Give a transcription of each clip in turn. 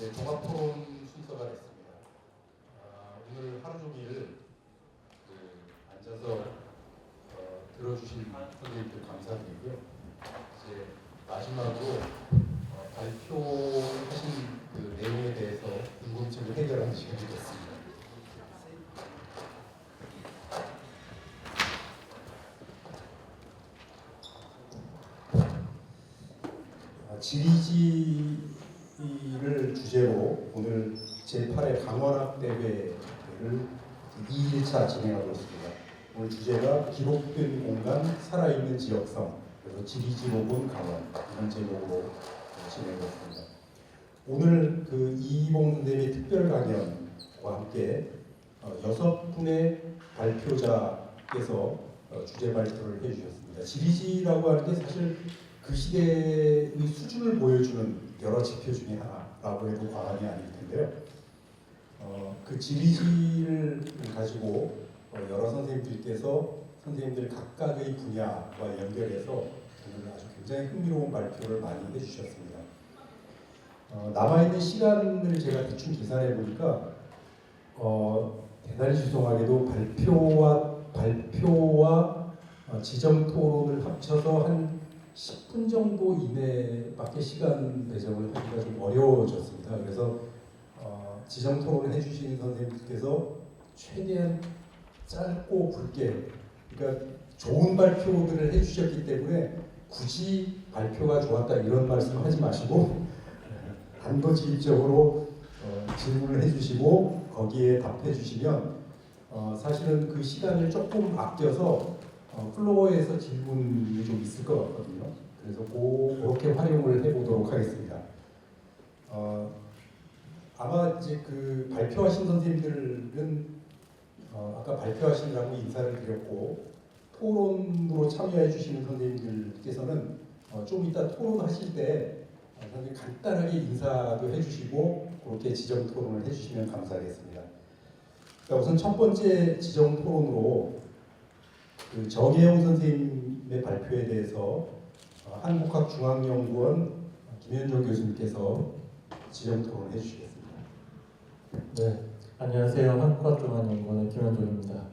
네, 종합토론 순서가 됐습니다. 오늘 하루 종일 앉아서 들어주신 선생님들 감사드리고요. 이제 마지막으로 발표하신 그 내용에 대해서 궁금증을 해결하는 시간이 됐습니다. 지리지를 주제로 오늘 제8회 강원학대회를 2일차 진행하고 있습니다. 오늘 주제가 기록된 공간, 살아있는 지역성, 그래서 지리지 로본 강원 이런 제목으로 진행하고 있습니다. 오늘 그 이봉 선생님의 특별 강연과 함께 6분의 발표자께서 주제 발표를 해주셨습니다. 지리지라고 하는 게 사실 그 시대의 수준을 보여주는 여러 지표 중에 하나라고 해도 과언이 아닐 텐데요. 그 지리지를 가지고 여러 선생님들께서 선생님들 각각의 분야와 연결해서 저는 아주 굉장히 흥미로운 발표를 많이 해주셨습니다. 남아있는 시간을 제가 대충 계산해 보니까 대단히 죄송하게도 발표와 지정 토론을 합쳐서 한 10분 정도 이내밖에 시간 배정을 하기가 좀 어려워졌습니다. 그래서 지정 토론을 해주시는 선생님들께서 최대한 짧고 굵게, 그러니까 좋은 발표들을 해주셨기 때문에 굳이 발표가 좋았다 이런 말씀하지 마시고 단도직입적으로 질문을 해주시고 거기에 답해주시면 사실은 그 시간을 조금 아껴서 플로어에서 질문이 좀 있을 것 같거든요. 그래서 그렇게 활용을 해보도록 하겠습니다. 아마 이제 그 발표하신 선생님들은 아까 발표하시느라고 인사를 드렸고 토론으로 참여해 주시는 선생님들께서는 좀 이따 토론하실 때 선생님 간단하게 인사도 해주시고 그렇게 지정 토론을 해주시면 감사하겠습니다. 우선 첫 번째 지정 토론으로 그 정혜영 선생님의 발표에 대해서 한국학중앙연구원 김현종 교수님께서 지정 토론을 해주시겠습니다. 네, 안녕하세요. 한국학중앙연구원의 김현종입니다.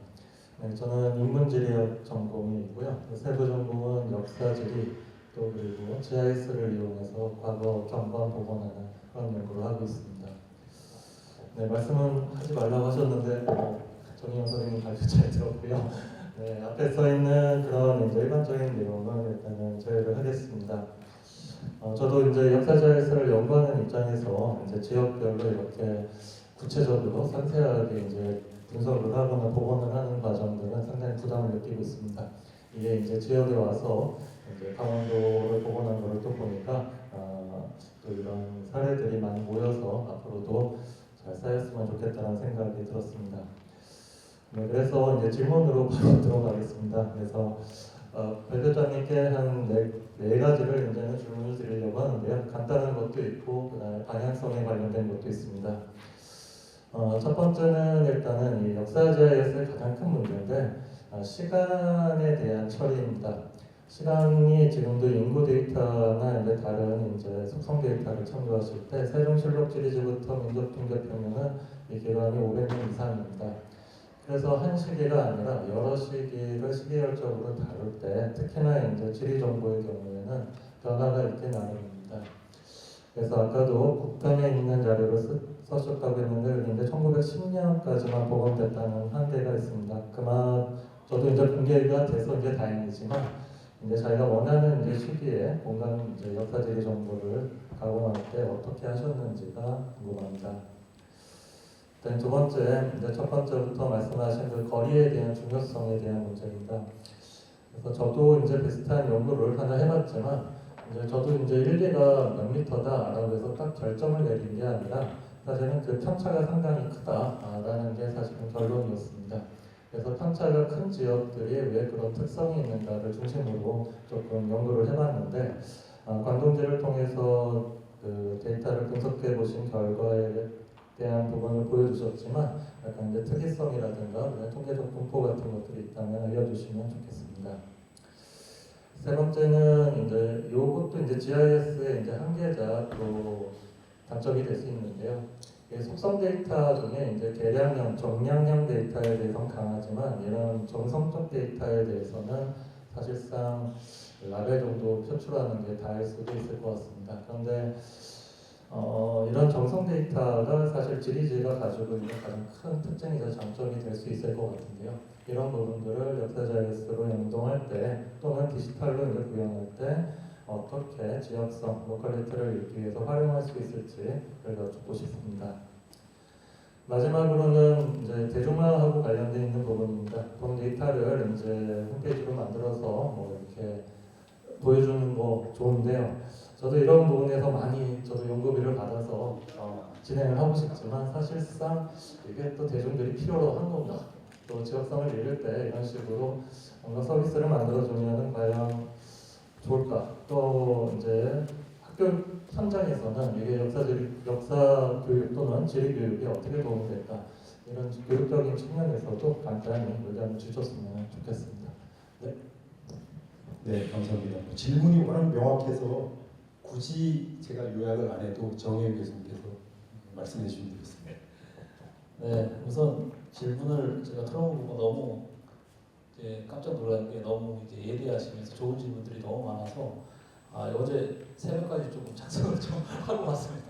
네, 저는 인문지리학 전공이고요. 세부 전공은 역사지리 또 그리고 GIS를 이용해서 과거 경관 복원하는 그런 연구를 하고 있습니다. 네, 말씀은 하지 말라고 하셨는데 정혜영 선생님 발표 잘 들었고요. 네, 앞에 써 있는 그런 이제 일반적인 내용은 일단은 제외를 하겠습니다. 저도 이제 역사지리를 연구하는 입장에서 이제 지역별로 이렇게 구체적으로 상세하게 이제 분석을 하거나 복원을 하는 과정들은 상당히 부담을 느끼고 있습니다. 이게 이제 지역에 와서 이제 강원도를 복원한 거를 또 보니까 또 이런 사례들이 많이 모여서 앞으로도 잘 쌓였으면 좋겠다는 생각이 들었습니다. 네, 그래서 이제 질문으로 바로 들어가겠습니다. 그래서 발표자님께 한 네 가지를 이제는 질문을 드리려고 하는데요. 간단한 것도 있고 그다음에 방향성에 관련된 것도 있습니다. 첫 번째는 일단은 이 역사지에서의 가장 큰 문제인데 시간에 대한 처리입니다. 시간이 지금도 인구 데이터나 이제 다른 이제 속성 데이터를 참조하실 때 세종실록 지리지부터 민족통계평면은 이 기간이 500년 이상입니다. 그래서 한 시기가 아니라 여러 시기를 시계열적으로 다룰 때 특히나 이제 지리 정보의 경우에는 변화가 있게 나눕니다. 그래서 아까도 국감에 있는 자료를 써셨다고 했는데 이제 1910년까지만 복원됐다는 한계가 있습니다. 그만 저도 이제 공개가 돼서 이제 다행이지만 이제 자기가 원하는 이제 시기에 공간 이제 역사지리 정보를 가공할 때 어떻게 하셨는지가 궁금합니다. 두 번째, 이제 첫 번째부터 말씀하신 그 거리에 대한 중요성에 대한 문제입니다. 그래서 저도 이제 비슷한 연구를 하나 해봤지만, 이제 저도 이제 1, 2가 몇 미터다라고 해서 딱 결정을 내린 게 아니라 사실은 그 편차가 상당히 크다라는 게 사실은 결론이었습니다. 그래서 편차가 큰 지역들이 왜 그런 특성이 있는가를 중심으로 조금 연구를 해봤는데, 관동지를 통해서 그 데이터를 분석해 보신 결과에 대한 부분을 보여주셨지만 약간 이제 특이성이라든가 통계적 분포 같은 것들이 있다면 알려주시면 좋겠습니다. 세 번째는 이제 요것도 이제 GIS의 이제 한계자 또 장점이 될 수 있는데요. 이 속성 데이터 중에 이제 계량형, 정량형 데이터에 대해서는 강하지만 이런 정성적 데이터에 대해서는 사실상 라벨 정도 표출하는 게 다일 수도 있을 것 같습니다. 그런데 이런 정성 데이터가 사실 지리지가 가지고 있는 가장 큰 특징이자 장점이 될 수 있을 것 같은데요. 이런 부분들을 역사 GIS로 연동할 때 또는 디지털로 이제 구현할 때 어떻게 지역성, 로컬리티를 읽기 위해서 활용할 수 있을지를 여쭙고 싶습니다. 마지막으로는 이제 대중화하고 관련되어 있는 부분입니다. 본 데이터를 이제 홈페이지로 만들어서 뭐 이렇게 보여주는 거 좋은데요. 저도 이런 부분에서 많이 저도 연구비를 받아서 진행을 하고 싶지만 사실상 이게 또 대중들이 필요로 한 건가? 또 지역성을 읽을 때 이런 식으로 뭔가 서비스를 만들어주면 과연 좋을까? 또 이제 학교 현장에서는 이게 역사 교육 또는 지리 교육이 어떻게 도움이 될까? 이런 교육적인 측면에서도 간단히 의견을 주셨으면 좋겠습니다. 네. 네, 감사합니다. 질문이 워낙 명확해서 굳이 제가 요약을 안 해도 정혜윤 교수님께서 말씀해 주시면 되겠습니다. 네, 우선 질문을 제가 들어보고 너무 이제 깜짝 놀란 게 너무 이제 예리하시면서 좋은 질문들이 너무 많아서 어제 새벽까지 조금 작성을 좀 하고 왔습니다.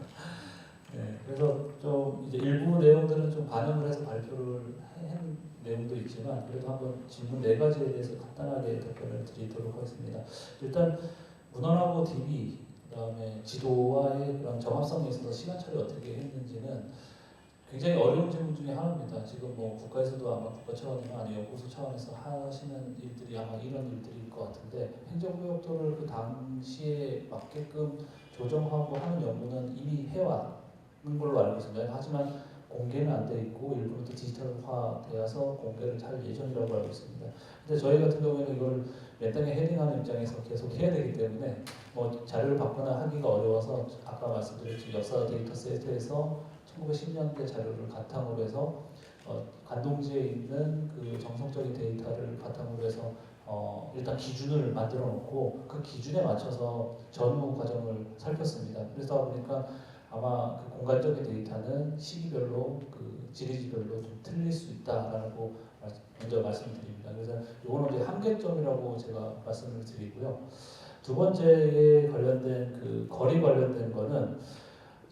네, 그래서 좀 이제 일부 내용들은 좀 반영을 해서 발표를 한 내용도 있지만 그래도 한번 질문 4가지에 대해서 간단하게 답변을 드리도록 하겠습니다. 일단 문헌하고 DB 그다음에 지도와의 그런 정합성에 있어서 시간처리 어떻게 했는지는 굉장히 어려운 질문 중에 하나입니다. 지금 뭐 국가에서도 아마 국가 차원이나 아니면 연구소 차원에서 하시는 일들이 아마 이런 일들일 것 같은데 행정구역도를 그 당시에 맞게끔 조정하고 하는 연구는 이미 해왔는 걸로 알고 있습니다. 하지만 공개는 안 돼 있고 일부는 또 디지털화되어서 공개를 할 예정이라고 알고 있습니다. 근데 저희 같은 경우에는 이걸 맨땅에 헤딩하는 입장에서 계속 해야 되기 때문에 뭐 자료를 받거나 하기가 어려워서 아까 말씀드렸듯이 역사 데이터 세트에서 1910년대 자료를 바탕으로 해서 관동지에 있는 그 정성적인 데이터를 바탕으로 해서 일단 기준을 만들어 놓고 그 기준에 맞춰서 전후 과정을 살폈습니다. 그러다 보니까 아마 그 공간적인 데이터는 시기별로 그 지리지별로 좀 틀릴 수 있다라고 먼저 말씀드립니다. 그래서 이거는 이제 한계점이라고 제가 말씀을 드리고요. 두 번째에 관련된 그 거리 관련된 거는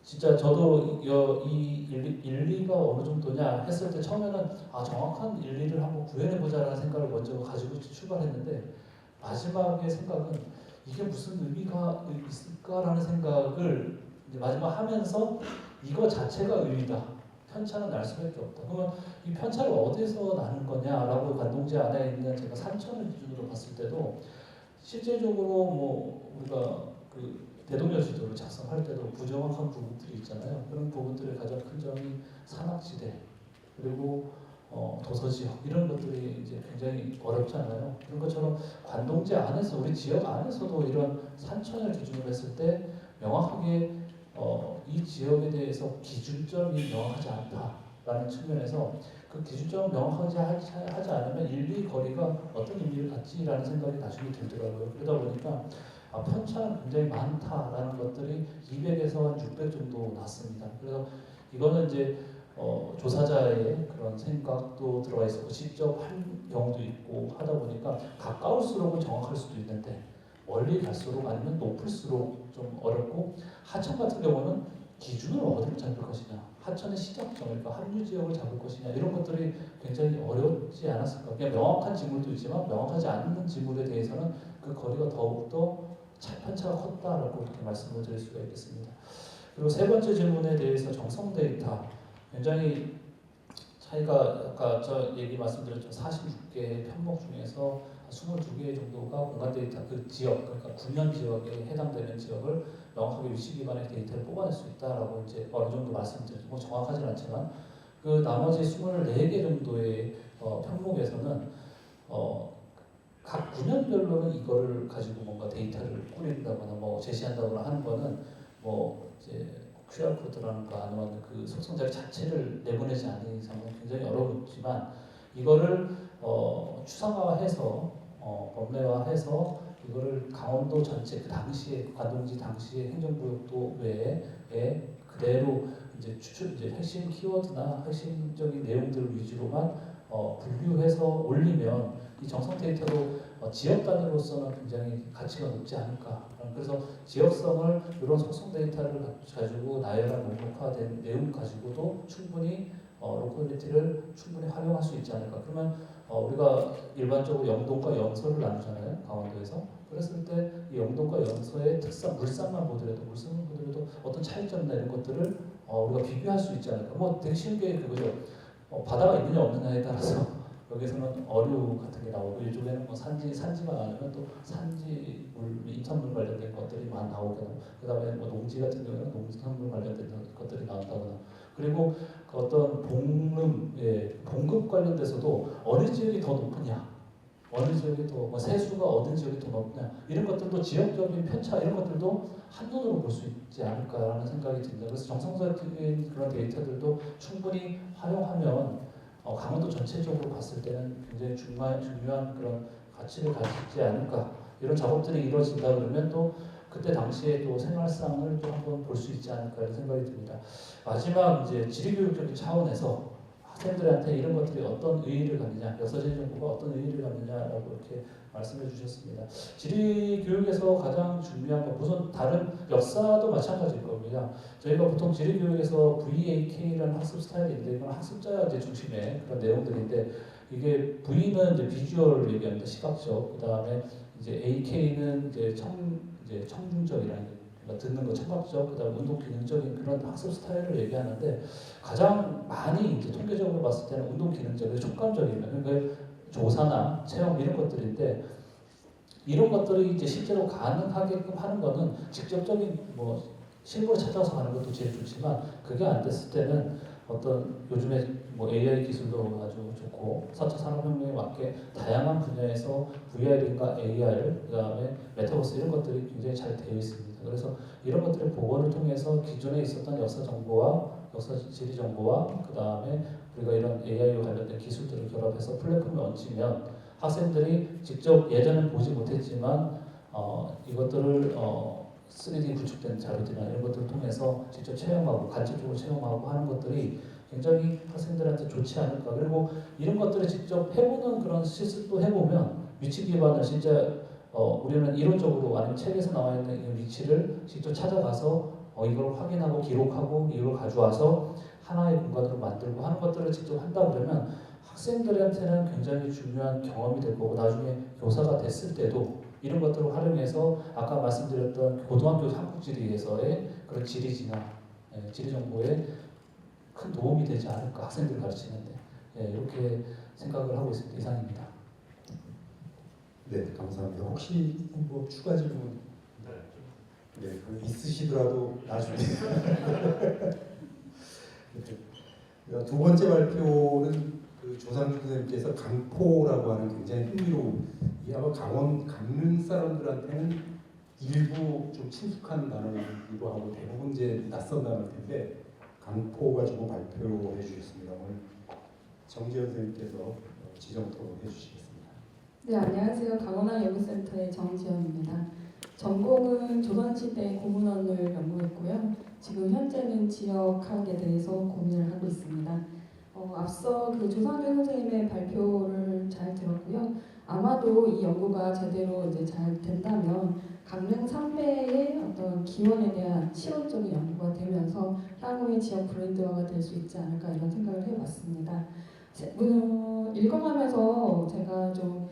진짜 저도 이 일리가 어느 정도냐 했을 때 처음에는 정확한 일리를 한번 구현해 보자라는 생각을 먼저 가지고 출발했는데 마지막의 생각은 이게 무슨 의미가 있을까라는 생각을 이제 마지막 하면서 이거 자체가 의미다. 편차는 날 수밖에 없다. 그러면 이 편차를 어디서 나는 거냐라고 관동지 안에 있는 제가 산천을 기준으로 봤을 때도 실제적으로 뭐 우리가 그 대동여 지도를 작성할 때도 부정확한 부분들이 있잖아요. 그런 부분들의 가장 큰 점이 산악지대 그리고 도서지역 이런 것들이 이제 굉장히 어렵잖아요. 그런 것처럼 관동지 안에서 우리 지역 안에서도 이런 산천을 기준으로 했을 때 명확하게 이 지역에 대해서 기준점이 명확하지 않다라는 측면에서 그 기준점을 명확하지 하지 않으면 일리 거리가 어떤 의미를 갖지라는 생각이 나중에 들더라고요. 그러다 보니까 편차는 굉장히 많다라는 것들이 200에서 한 600 정도 났습니다. 그래서 이거는 이제 조사자의 그런 생각도 들어가 있었고 직접 한 경우도 있고 하다 보니까 가까울수록은 정확할 수도 있는데 멀리 갈수록 아니면 높을수록 좀 어렵고 하천 같은 경우는 기준을 어디로 잡을 것이냐 하천의 시작점 그러니까 합류 지역을 잡을 것이냐 이런 것들이 굉장히 어렵지 않았을까. 그냥 명확한 지물도 있지만 명확하지 않는 지물에 대해서는 그 거리가 더욱더 편차가 컸다라고 이렇게 말씀을 드릴 수가 있겠습니다. 그리고 세 번째 질문에 대해서 정성 데이터 굉장히 차이가 아까 저 얘기 말씀드렸죠. 46개의 편목 중에서 22개 정도가 공간 데이터 그 지역 그러니까 구면 지역에 해당되는 지역을 명확하게 위치 기반의 데이터를 뽑아낼 수 있다라고 이제 어느 정도 말씀드렸죠. 뭐 정확하진 않지만 그 나머지 24개 정도의 편목에서는 각 구면별로는 이거를 가지고 뭔가 데이터를 꾸린다거나 뭐 제시한다거나 하는 거는 뭐 이제 QR 코드라는가 아니면 그 속성 자료 자체를 내보내지 않는 이상은 굉장히 어렵지만 이거를 추상화해서 법례화해서 이거를 강원도 전체 그 당시에 관동지 당시의 행정구역도 외에 그대로 이제 이제 핵심 키워드나 핵심적인 내용들 위주로만 분류해서 올리면 이 정성 데이터도 지역 단위로서는 굉장히 가치가 높지 않을까. 그래서 지역성을 이런 속성 데이터를 가지고 나열한 목록화된 내용 가지고도 충분히 로컬리티를 충분히 활용할 수 있지 않을까. 그러면 우리가 일반적으로 영동과 영서를 나누잖아요, 강원도에서. 그랬을 때 이 영동과 영서의 특성, 물산만 보더라도 어떤 차이점이나 이런 것들을 우리가 비교할 수 있지 않을까. 뭐 되게 쉬운 게 그거죠. 바다가 있느냐 없느냐에 따라서 여기서는 어류 같은 게 나오고 이쪽에는 뭐 산지가 아니면 또 산지 인천물 관련된 것들이 많이 나오거나, 그다음에 뭐 농지 같은 경우는 농산물 관련된 것들이 나온다거나, 그리고 그 어떤 봉급 관련돼서도 어느 지역이 더 높으냐, 어느 지역이 더 세수가 어느 지역이 더 높냐, 이런 것들도 지역적인 편차 이런 것들도 한눈으로 볼 수 있지 않을까라는 생각이 듭니다. 그래서 정성적인 그런 데이터들도 충분히 활용하면 강원도 전체적으로 봤을 때는 굉장히 중요한 그런 가치를 가지지 않을까. 이런 작업들이 이루어진다 그러면 또 그때 당시에 또 생활상을 또 한번 볼 수 있지 않을까 이런 생각이 듭니다. 마지막 이제 지리교육적인 차원에서 학생들한테 이런 것들이 어떤 의의를 갖느냐, 역사지리정보가 어떤 의의를 갖느냐라고 이렇게 말씀해 주셨습니다. 지리교육에서 가장 중요한 건 우선 다른 역사도 마찬가지일 겁니다. 저희가 보통 지리교육에서 VAK라는 학습 스타일인데 이건 학습자 이제 중심의 그런 내용들인데, 이게 V는 이제 비주얼을 얘기합니다. 시각적. 그 다음에 이제 AK는 이제 청중적이라는, 그러니까 듣는 거 청각적, 그다음 운동 기능적인 그런 학습 스타일을 얘기하는데, 가장 많이 이제 통계적으로 봤을 때는 운동 기능적인, 촉감적인, 그러니까 조사나 체험 이런 것들인데, 이런 것들이 이제 실제로 가능하게끔 하는 거는 직접적인 뭐 실물을 찾아서 하는 것도 제일 좋지만, 그게 안 됐을 때는 어떤 요즘에 뭐 AI 기술도 아주 좋고 4차 산업혁명에 맞게 다양한 분야에서 VR인가 AR, 그다음에 메타버스 이런 것들이 굉장히 잘 되어 있습니다. 그래서 이런 것들의 보완을 통해서 기존에 있었던 역사 정보와 역사 지리 정보와 그다음에 우리가 이런 AI와 관련된 기술들을 결합해서 플랫폼에 얹으면 학생들이 직접 예전엔 보지 못했지만 이것들을 3D 구축된 자료들이나 이런 것들을 통해서 직접 체험하고 간접적으로 체험하고 하는 것들이 굉장히 학생들한테 좋지 않을까. 그리고 이런 것들을 직접 해보는 그런 실습도 해보면 위치 기반을 진짜 우리는 이론적으로 아니면 책에서 나와 있는 이 위치를 직접 찾아가서 이걸 확인하고 기록하고 이걸 가져와서 하나의 공간으로 만들고 하는 것들을 직접 한다 그러면 학생들한테는 굉장히 중요한 경험이 될 거고, 나중에 교사가 됐을 때도 이런 것들을 활용해서 아까 말씀드렸던 고등학교 한국지리에서의 그런 지리지나 지리 정보에 큰 도움이 되지 않을까, 학생들을 가르치는데. 이렇게 생각을 하고 있습니다. 이상입니다. 네, 감사합니다. 혹시 뭐 추가 질문 있으시더라도 나중에. 두 번째 발표는 그 조상준 선생님께서 강포라고 하는 굉장히 흥미로운, 이 아마 강릉 사람들한테는 일부 좀 친숙한 단어이기도 하고 대부분 이제 낯선 단어일 텐데, 강포 가지고 발표해 주셨습니다. 오늘 정지현 선생님께서 지정 토론해 주시겠습니다. 네, 안녕하세요. 강원항 연구센터의 정지연입니다. 전공은 조선시대 고문원을 연구했고요. 지금 현재는 지역학에 대해서 고민을 하고 있습니다. 앞서 그 조상준 선생님의 발표를 잘 들었고요. 아마도 이 연구가 제대로 이제 잘 된다면 강릉 삼배의 어떤 기원에 대한 실험적인 연구가 되면서 향후의 지역 브랜드화가 될 수 있지 않을까 이런 생각을 해봤습니다. 읽어가면서 제가 좀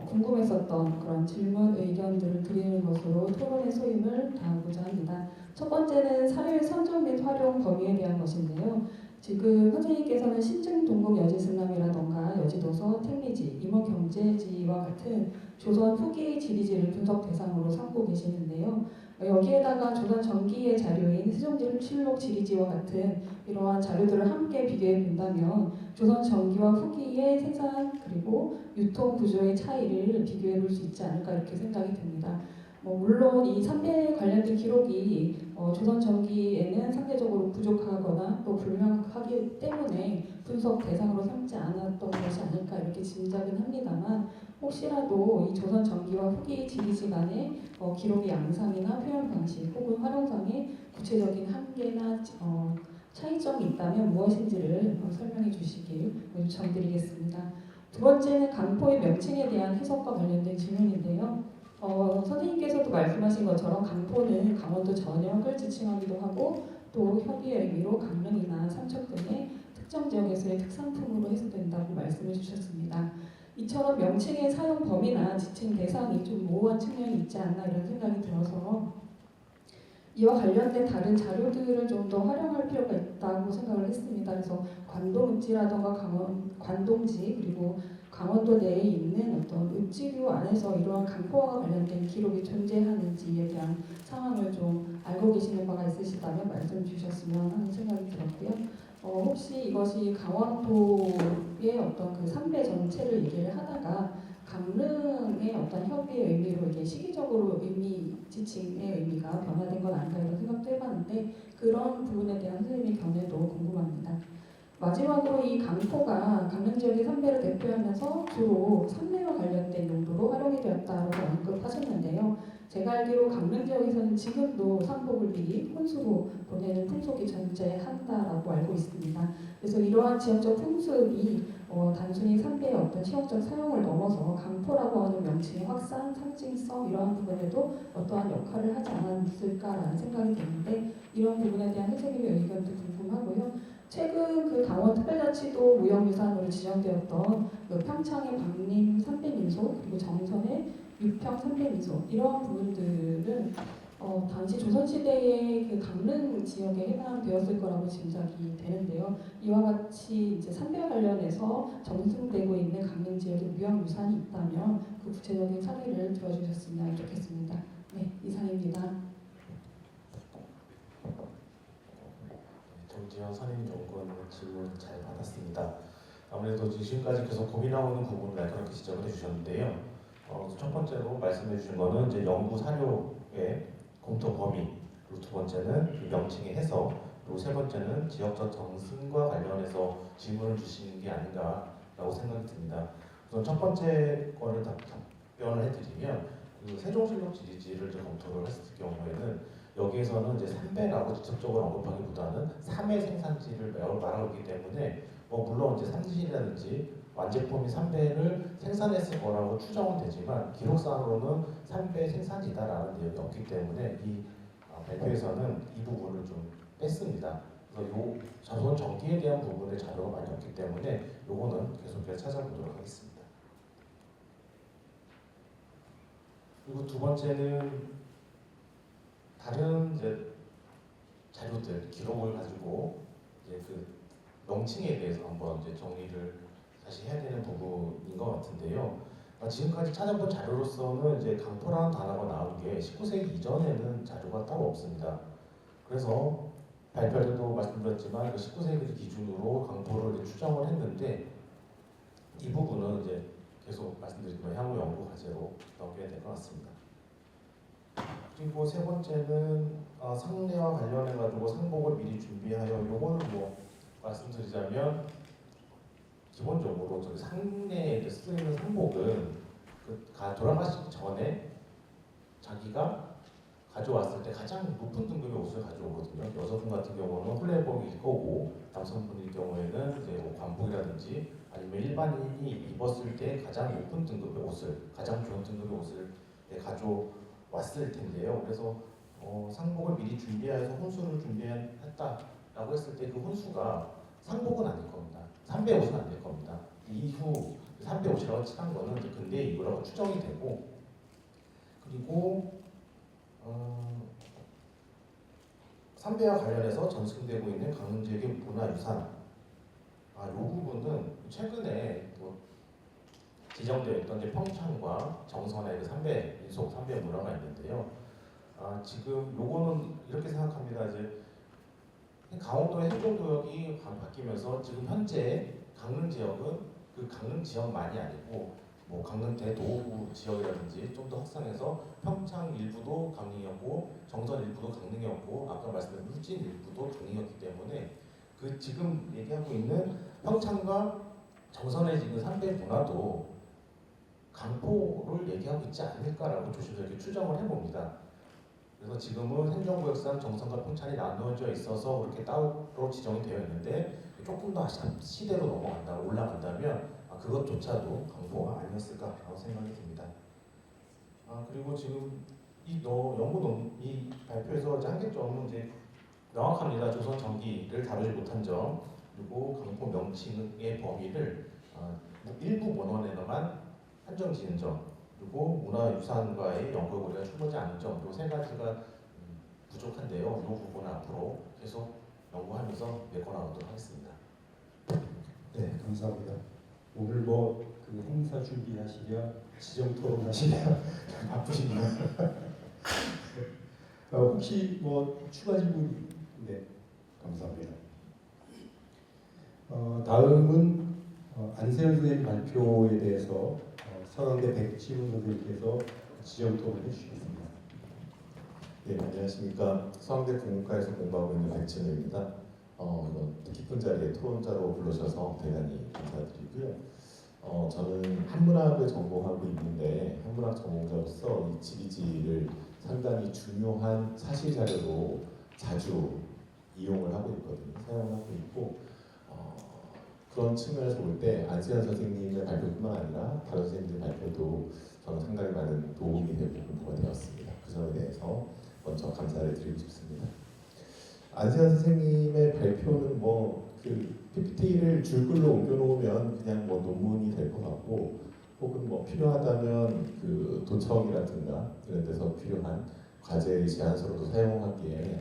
궁금했었던 그런 질문, 의견들을 드리는 것으로 토론의 소임을 다하고자 합니다. 첫 번째는 사료의 선정 및 활용 범위에 대한 것인데요. 지금 선생님께서는 신증동국 여지승남이라던가 여지도서, 택리지, 임원경제지와 같은 조선 후기 지리지를 분석 대상으로 삼고 계시는데요. 여기에다가 조선 전기의 자료인 세종실록 지리지와 같은 이러한 자료들을 함께 비교해 본다면 조선 전기와 후기의 생산 그리고 유통 구조의 차이를 비교해 볼 수 있지 않을까 이렇게 생각이 듭니다. 물론 이 삼배 관련된 기록이 조선 전기에는 상대적으로 부족하거나 또 불명하기 때문에 분석 대상으로 삼지 않았던 것이 아닐까 이렇게 짐작은 합니다만, 혹시라도 이 조선 전기와 후기 지리지 간의 기록의 양상이나 표현 방식 혹은 활용상의 구체적인 한계나 차이점이 있다면 무엇인지를 설명해 주시길 요청드리겠습니다. 두 번째는 강포의 명칭에 대한 해석과 관련된 질문인데요. 선생님께서도 말씀하신 것처럼 강포는 강원도 전역을 지칭하기도 하고 또 협의의 의미로 강릉이나 삼척 등의 특정 지역에서의 특산품으로 해석된다고 말씀해 주셨습니다. 이처럼 명칭의 사용 범위나 지칭 대상이 좀 모호한 측면이 있지 않나 이런 생각이 들어서 이와 관련된 다른 자료들을 좀 더 활용할 필요가 있다고 생각을 했습니다. 그래서 관동읍지라던가 관동지 그리고 강원도 내에 있는 어떤 읍지류 안에서 이러한 강포와 관련된 기록이 존재하는지에 대한 상황을 좀 알고 계시는 바가 있으시다면 말씀 주셨으면 하는 생각이 들었고요. 혹시 이것이 강원도의 어떤 그 삼배 전체를 얘기를 하다가 강릉의 어떤 협의의 의미로 이게 시기적으로 의미 지칭의 의미가 변화된 건 아닌가 이런 생각도 해봤는데 그런 부분에 대한 선생님의 견해도 궁금합니다. 마지막으로 이 강포가 강릉 지역의 삼배를 대표하면서 주로 삼례와 관련된 용도로 활용이 되었다고 언급하셨는데요. 제가 알기로 강릉 지역에서는 지금도 삼복을 미리 혼수로 보내는 풍속이 존재한다라고 알고 있습니다. 그래서 이러한 지역적 풍습이 단순히 삼배의 어떤 시험적 사용을 넘어서 강포라고 하는 명칭의 확산, 상징성 이러한 부분에도 어떠한 역할을 하지 않았을까라는 생각이 드는데 이런 부분에 대한 선생님의 의견도 궁금하고요. 최근 그 강원특별자치도 무형유산으로 지정되었던 그 평창의 광림 삼배민속 그리고 정선의 유평 삼배민속 이러한 부분들은 당시 조선시대의 그 강릉 지역에 해당되었을 거라고 짐작이 되는데요. 이와 같이 이제 삼배와 관련해서 정승되고 있는 강릉 지역의 무형유산이 있다면 그 구체적인 사례를 들어주셨으면 좋겠습니다. 네, 이상입니다. 정지현 선임연구원 질문 잘 받았습니다. 아무래도 지금까지 계속 고민하고 있는 부분을 날카롭게 지적을 해주셨는데요. 첫 번째로 말씀해 주신 거는 이제 연구 사료의 검토 범위, 그리고 두 번째는 그 명칭의 해석, 그리고 세 번째는 지역적 정승과 관련해서 질문을 주시는 게 아닌가라고 생각이 듭니다. 우선 첫 번째 거를 답변을 해드리면 그 세종실록 지리지를 검토를 했을 경우에는 여기에서는 이제 삼배라고 직접적으로 언급하기보다는 삼의 생산지를 말하고 있기 때문에 물론 이제 삼진이라든지 완제품이 삼배를 생산했을 거라고 추정은 되지만 기록상으로는 삼배 생산이다라는 내용이 없기 때문에 이 발표에서는 이 부분을 좀 뺐습니다. 그래서 요 조선 전기에 대한 부분의 자료가 많이 없기 때문에 요거는 계속해서 찾아보도록 하겠습니다. 그리고 두 번째는 다른 이제 자료들 기록을 가지고 이제 그 명칭에 대해서 한번 이제 정리를 다시 해야 되는 부분인 것 같은데요. 지금까지 찾아본 자료로서는 이제 강포라는 단어가 나온 게 19세기 이전에는 자료가 따로 없습니다. 그래서 발표할 때도 말씀드렸지만 그 19세기를 기준으로 강포를 이제 추정을 했는데 이 부분은 이제 계속 말씀드리지만 향후 연구 과제로 넘겨야 될 것 같습니다. 그리고 세 번째는 상례와 관련해 가지고 상복을 미리 준비하여 요거는 뭐 말씀드리자면 기본적으로 저기 상례에 쓰이는 상복은 돌아가시기 전에 자기가 가져왔을 때 가장 높은 등급의 옷을 가져오거든요. 여성분 같은 경우는 홀레복일 거고 남성분일 경우에는 이제 뭐 관복이라든지 아니면 일반인이 입었을 때 가장 높은 등급의 옷을 가장 좋은 등급의 옷을 가져왔을 텐데요. 그래서 상복을 미리 준비해서 혼수를 준비했다라고 했을 때 그 혼수가 상복은 아닐 겁니다. 삼배 옷은 아닐 겁니다. 이후 삼배 옷이라고 칠한 거는 이제 근대의 이유라고 추정이 되고 그리고 삼배와 관련해서 전승되고 있는 강릉 지역의 문화유산 이 부분은 최근에 지정되어 있던 이제 평창과 정선의 그 삼배 민속 삼배 문화가 있는데요. 지금 요거는 이렇게 생각합니다. 이제 강원도의 해종도역이 바뀌면서 지금 현재 강릉 지역은 그 강릉 지역만이 아니고 뭐 강릉 대도부 지역이라든지 좀 더 확산해서 평창 일부도 강릉이었고 정선 일부도 강릉이었고 아까 말씀드린 울진 일부도 강릉이었기 때문에 그 지금 얘기하고 있는 평창과 정선에 지금 삼배 문화도 강포를 얘기하고 있지 않을까라고 조심스럽게 추정을 해봅니다. 그래서 지금은 행정구역상 정선과 평창이 나누어져 있어서 그렇게 따로 지정이 되어 있는데 조금 더 시대로 올라간다면 그것조차도 강포가 아니었을까라고 생각이 듭니다. 그리고 지금 이 발표에서 이제 한계점은 이제 명확합니다. 조선 전기를 다루지 못한 점, 그리고 강포 명칭의 범위를 일부 원원에만 한정 지은 점, 그리고 문화유산과의 연결고리가 충분치 않은 점, 그리고 세 가지가 부족한데요. 이 부분은 앞으로 계속 연구하면서 메꿔나가도록 하겠습니다. 네, 감사합니다. 오늘 뭐 그 행사 준비하시랴, 지정 토론하시랴 바쁘시구나. 혹시 뭐 추가 질문? 네, 감사합니다. 다음은 안세현 선생님 발표에 대해서 서강대 백지훈 선생님께서 지정 토론해 주시겠습니다. 네, 안녕하십니까. 서강대 국문과에서 공부하고 있는 백진우입니다. 깊은 자리에 토론자로 불러주셔서 대단히 감사드리고요. 저는 한문학을 전공하고 있는데 한문학 전공자로서 이 지리지를 상당히 중요한 사실 자료로 자주 이용을 하고 있거든요. 사용하고 있고 그런 측면에서 볼 때 안세현 선생님의 발표뿐만 아니라 다른 선생님들의 발표도 저는 상당히 많은 도움이 되고 공부가 되었습니다. 그 점에 대해서 먼저 감사를 드리고 싶습니다. 안세현 선생님의 발표는 그 PPT를 줄글로 옮겨놓으면 그냥 논문이 될 것 같고, 혹은 필요하다면 그 도청이라든가 이런 데서 필요한 과제의 제안서로도 사용하기에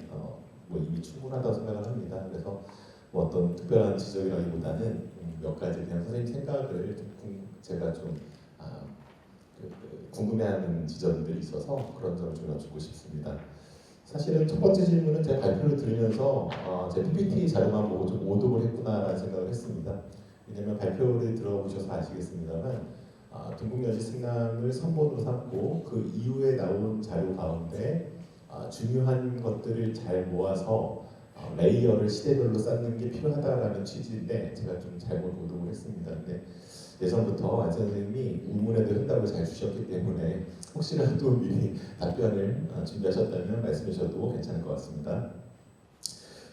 이미 충분하다고 생각을 합니다. 그래서 어떤 특별한 지적이라기보다는 몇 가지 그냥 선생님 생각을 제가 좀 궁금해하는 지점들이 있어서 그런 점을 좀 여쭙고 싶습니다. 사실은 첫 번째 질문은 제가 발표를 들으면서 제 PPT 자료만 보고 좀 오독을 했구나라는 생각을 했습니다. 왜냐하면 발표를 들어보셔서 아시겠습니다만 동국여지 승남을 선본으로 삼고 그 이후에 나온 자료 가운데 중요한 것들을 잘 모아서 레이어를 시대별로 쌓는 게 필요하다라는 취지인데 제가 좀 잘못 오독을 했습니다. 근데 예전부터 안 선생님이 우문에도 흔답을 잘 주셨기 때문에 혹시라도 미리 답변을 준비하셨다면 말씀해 주셔도 괜찮을 것 같습니다.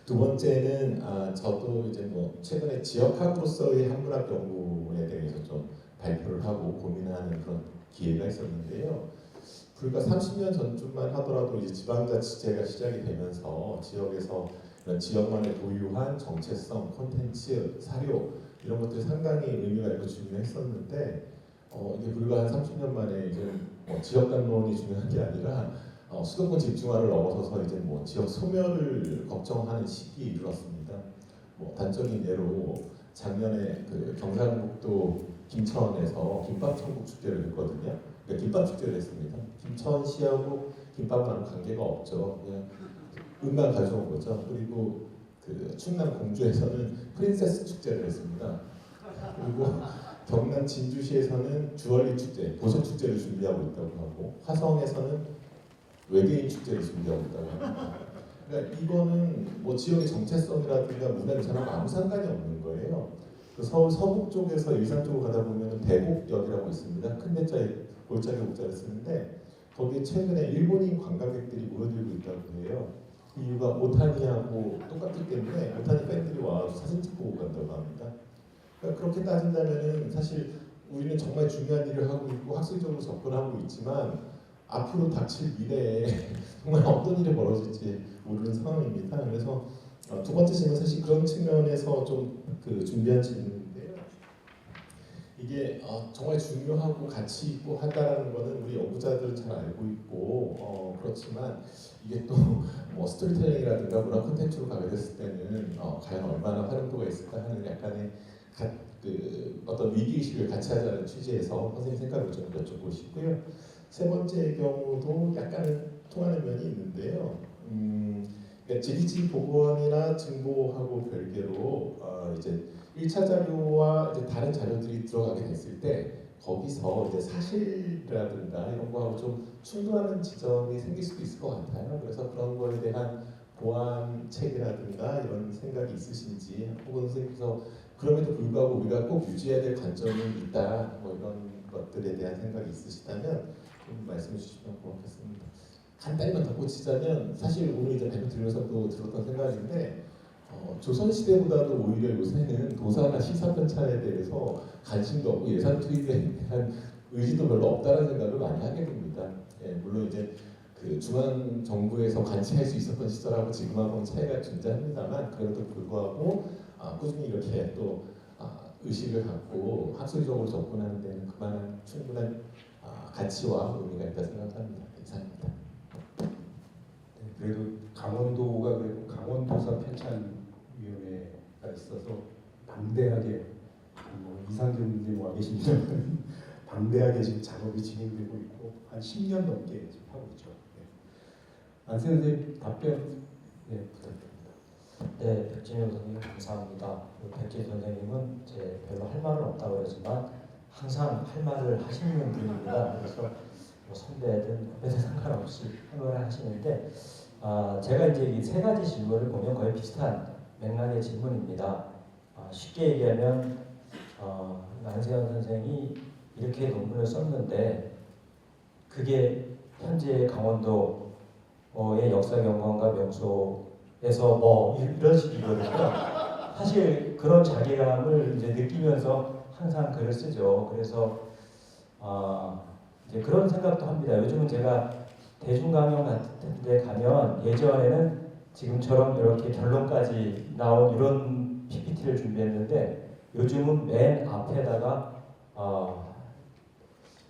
두 번째는 저도 이제 최근에 지역학으로서의 한문학 연구에 대해서 좀 발표를 하고 고민하는 그런 기회가 있었는데요. 불과 30년 전쯤만 하더라도 이제 지방자치제가 시작이 되면서 지역에서 이런 지역만의 고유한 정체성, 콘텐츠, 사료 이런 것들이 상당히 의미가 있고 중요했었는데 이게 불과 한 30년 만에 이제 지역 담론이 중요한 게 아니라 수도권 집중화를 넘어서서 이제 지역 소멸을 걱정하는 시기에 이르렀습니다. 단적인 예로 작년에 그 경상북도 김천에서 김밥천국 축제를 했거든요. 그러니까 김밥 축제를 했습니다. 김천시하고 김밥은 아무 관계가 없죠. 그냥 음만 가져온 거죠. 그리고 그 충남 공주에서는 프린세스 축제를 했습니다. 그리고 경남 진주시에서는 주얼리 축제, 보석 축제를 준비하고 있다고 하고 화성에서는 외계인 축제를 준비하고 있다고 합니다. 그러니까 이거는 지역의 정체성이라든가 문화 유산하고 아무 상관이 없는 거예요. 그 서울 서북 쪽에서 일산 쪽으로 가다 보면 대곡역이라고 있습니다. 큰 대자에 골자리 곡자를 쓰는데 거기에 최근에 일본인 관광객들이 모여들고 있다고 해요. 그 이유가 오타니하고 똑같기 때문에 오타니 팬들이 와서 사진 찍고 간다고 합니다. 그러니까 그렇게 따진다면은 사실 우리는 정말 중요한 일을 하고 있고 학술적으로 접근하고 있지만 앞으로 닥칠 미래에 정말 어떤 일이 벌어질지 모르는 상황입니다. 그래서 두 번째 질문 사실 그런 측면에서 좀 준비한 질문인데요. 이게 정말 중요하고 가치 있고 하다라는 거는 우리 연구자들은 잘 알고 있고 그렇지만 이게 또 스토리텔링이라든가 문화 콘텐츠로 가게 됐을 때는 과연 얼마나 활용도가 있을까 하는 약간의 어떤 위기의식을 같이 하자는 취지에서 선생님 생각을 좀 여쭤보고 싶고요. 세 번째 경우도 약간은 통하는 면이 있는데요. 그러니까 지리지 복원이나 증보하고 별개로 이제 1차 자료와 이제 다른 자료들이 들어가게 됐을 때 거기서 이제 사실이라든가 이런 거하고 좀 충돌하는 지점이 생길 수도 있을 것 같아요. 그래서 그런 거에 대한 보완책이라든가 이런 생각이 있으신지 혹은 선생님께서 그럼에도 불구하고 우리가 꼭 유지해야 될 관점이 있다 이런 것들에 대한 생각이 있으시다면 좀 말씀해 주시면 고맙겠습니다. 간단히만 덧붙이자면 사실 오늘 이제 발표 들으면서 또 들었던 생각인데 조선 시대보다도 오히려 요새는 도사나 시사 편찬에 대해서 관심도 없고 예산 투입에 대한 의지도 별로 없다는 생각을 많이 하게 됩니다. 예, 물론 이제 그 중앙 정부에서 관치할 수 있었던 시절하고 지금하고는 차이가 존재합니다만 그래도 불구하고 꾸준히 이렇게 또 의식을 갖고 학술적으로 접근하는 데는 그만한 충분한 가치와 의미가 있다 생각합니다. 이상입니다. 네, 그래도 강원도가 그래도 강원도사 편찬위원회가 있어서 방대하게 뭐 이상균님 와 계시면 방대하게 지금 작업이 진행되고 있고 한 10년 넘게 지금 하고 있죠. 네. 안세현 선생님 답변 부탁드립니다. 네, 백진영 선생님 감사합니다. 백진 선생님은 제 별로 할 말은 없다고 그러지만 항상 할 말을 하시는 분입니다. 그래서 뭐 선배든 후배든 상관없이 할 말을 하시는데 제가 이제 이 세 가지 질문을 보면 거의 비슷한 맥락의 질문입니다. 쉽게 얘기하면 안세현 선생이 이렇게 논문을 썼는데 그게 현재 강원도의 역사 경관과 명소에서 뭐 이런 식이거든요. 사실 그런 자괴감을 이제 느끼면서 항상 글을 쓰죠. 그래서 이제 그런 생각도 합니다. 요즘은 제가 대중강연 같은 데 가면 예전에는 지금처럼 이렇게 결론까지 나온 이런 PPT를 준비했는데 요즘은 맨 앞에다가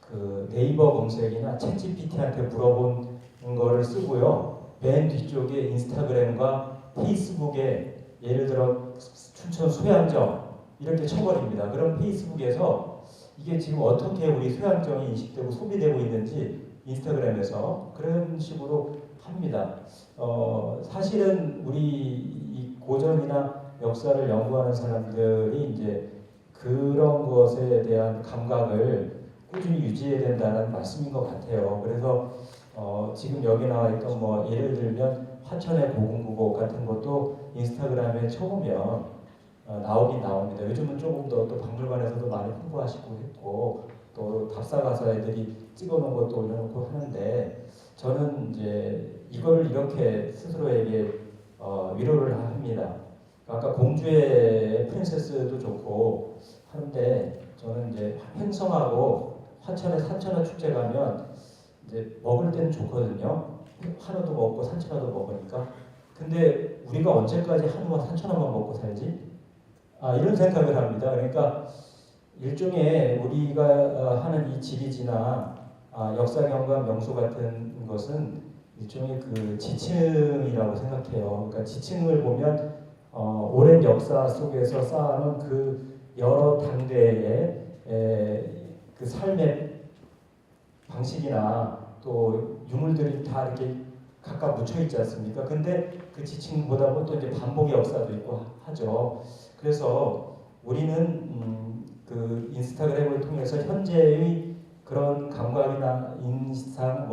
그 네이버 검색이나 챗GPT한테 물어본 거를 쓰고요. 맨 뒤쪽에 인스타그램과 페이스북에 예를 들어 춘천 소양정 이렇게 쳐버립니다. 그럼 페이스북에서 이게 지금 어떻게 우리 소양정이 인식되고 소비되고 있는지 인스타그램에서 그런 식으로 합니다. 사실은 우리 이 고전이나 역사를 연구하는 사람들이 이제 그런 것에 대한 감각을 꾸준히 유지해야 된다는 말씀인 것 같아요. 그래서 지금 여기 나와 있던 뭐 예를 들면 화천의 고궁국어 같은 것도 인스타그램에 쳐보면 나오긴 나옵니다. 요즘은 조금 더 또 박물관에서도 많이 홍보하시고 했고 또 답사 가서 애들이 찍어놓은 것도 올려놓고 하는데 저는 이제 이거를 이렇게 스스로에게 위로를 합니다. 아까 공주의 프린세스도 좋고 하는데 저는 이제 횡성하고 화천에 산천어 축제 가면 이제 먹을 때는 좋거든요. 한우도 먹고 산천어도 먹으니까. 근데 우리가 언제까지 한우와 산천어만 먹고 살지? 이런 생각을 합니다. 그러니까 일종의 우리가 하는 이 지리지나 역사경관 명소 같은 것은 일종의 그 지층이라고 생각해요. 그러니까 지층을 보면 오랜 역사 속에서 쌓아놓은 그 여러 당대의 그 삶의 방식이나 또 유물들이 다 이렇게 각각 묻혀 있지 않습니까? 근데 그 지층보다 또 이제 반복의 역사도 있고 하죠. 그래서 우리는 그 인스타그램을 통해서 현재의 그런 감각이나 인상,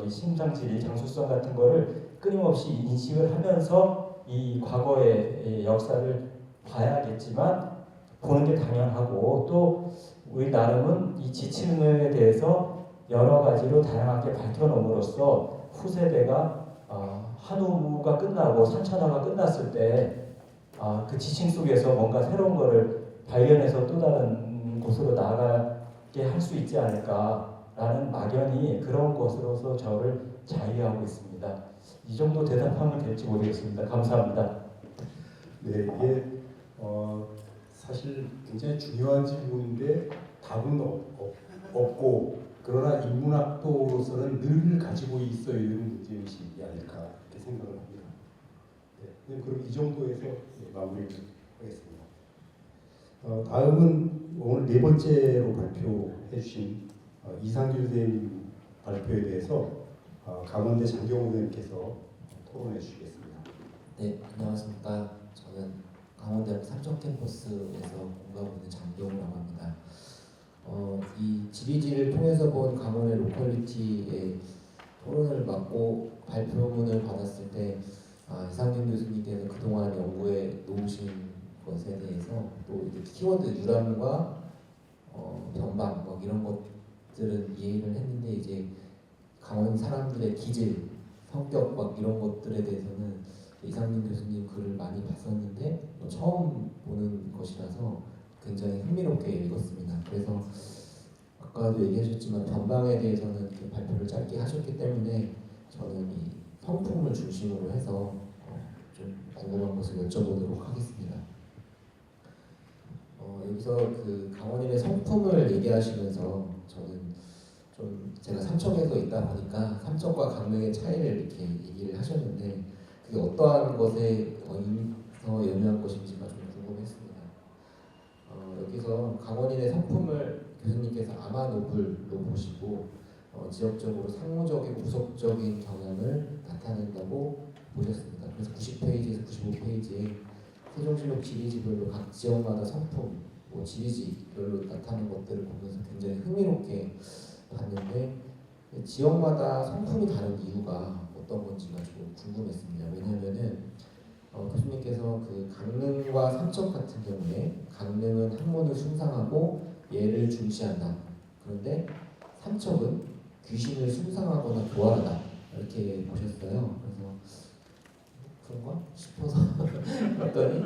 심상지리, 장수성 같은 거를 끊임없이 인식을 하면서 이 과거의 역사를 봐야겠지만 보는 게 당연하고 또 우리 나름은 이 지층에 대해서 여러 가지로 다양하게 밝혀놓음으로써 후세대가 한우가 끝나고 산천어가 끝났을 때 그 지층 속에서 뭔가 새로운 거를 발견해서 또 다른 곳으로 나아가게 할 수 있지 않을까라는 막연히 그런 것으로서 저를 자유하고 있습니다. 이 정도 대답하면 될지 모르겠습니다. 감사합니다. 네, 이게 사실 굉장히 중요한 질문인데 답은 없고 그러나 인문학도로서는 늘 가지고 있어야 되는 문제의식이 아닐까 이렇게 생각을 합니다. 네, 그럼 이 정도에서 마무리를 하겠습니다. 다음은 오늘 네 번째로 발표해 주신 이상균 선생님 발표에 대해서 강원대 장경호 선생님께서 토론해 주시겠습니다. 네, 안녕하십니까. 저는 강원대학 삼척 캠퍼스에서 공부하고 있는 장경호라고 합니다. 이 지리지를 통해서 본 강원의 로컬리티의 토론을 맡고 발표문을 받았을 때 이상균 교수님께서 그동안 연구에 놓으신 것에 대해서 또 이제 키워드 유람과 변방 뭐 이런 것들은 이해를 했는데 이제 강원 사람들의 기질, 성격 막 이런 것들에 대해서는 이상민 교수님 글을 많이 봤었는데 처음 보는 것이라서 굉장히 흥미롭게 읽었습니다. 그래서 아까도 얘기하셨지만 변방에 대해서는 이렇게 발표를 짧게 하셨기 때문에 저는 이 성품을 중심으로 해서 좀 궁금한 것을 여쭤보도록 하겠습니다. 여기서 그 강원인의 성품을 얘기하시면서 저는 좀 제가 삼척에서 있다 보니까 삼척과 강릉의 차이를 이렇게 얘기를 하셨는데 그게 어떠한 것에 연유한 것인지가 좀 궁금했습니다. 여기서 강원인의 성품을 교수님께서 아마노블로 보시고 지역적으로 상호적이고 구속적인 경향을 나타낸다고 보셨습니다. 그래서 90페이지에서 95페이지에 세종실록 지리지별로 각 지역마다 성품, 뭐 지리지별로 나타나는 것들을 보면서 굉장히 흥미롭게 봤는데 지역마다 성품이 다른 이유가 어떤 건지가 좀 궁금했습니다. 왜냐하면은 교수님께서 그 강릉과 삼척 같은 경우에 강릉은 학문을 숭상하고 예를 중시한다. 그런데 삼척은 귀신을 숭상하거나 교활하다. 이렇게 보셨어요. 그래서 그런가 싶어서 봤더니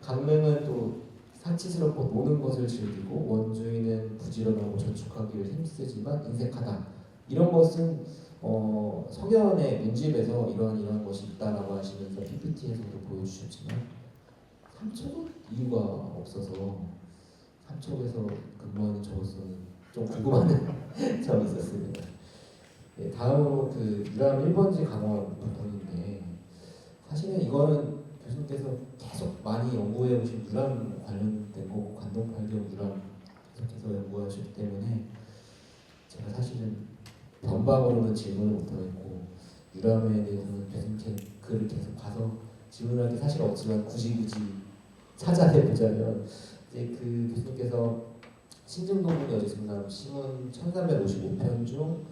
강릉은 또 사치스럽고 노는 것을 즐기고 원주인은 부지런하고 저축하기를 힘쓰지만 인색하다. 이런 것은 석연의 문집에서 이러한 것이 있다라고 하시면서 PPT에서도 보여주셨지만 삼척은 이유가 없어서 삼척에서 근무하는 저로서는 좀 궁금한 점이 있었습니다. 네, 다음으로 그 유람 1번지 강원 부분인데 사실은 이거는 교수님께서 계속 많이 연구해 오신 유람 관련된 거고 관동팔경 유람 계속해서 연구하셨기 때문에 제가 사실은 변방으로는 질문을 못하겠고 유람에 대해서는 교수님 글을 계속 봐서 질문할 게 사실 없지만 굳이 찾아내보자면 이제 그 교수님께서 신증동문 여지승남 시문 1355편 중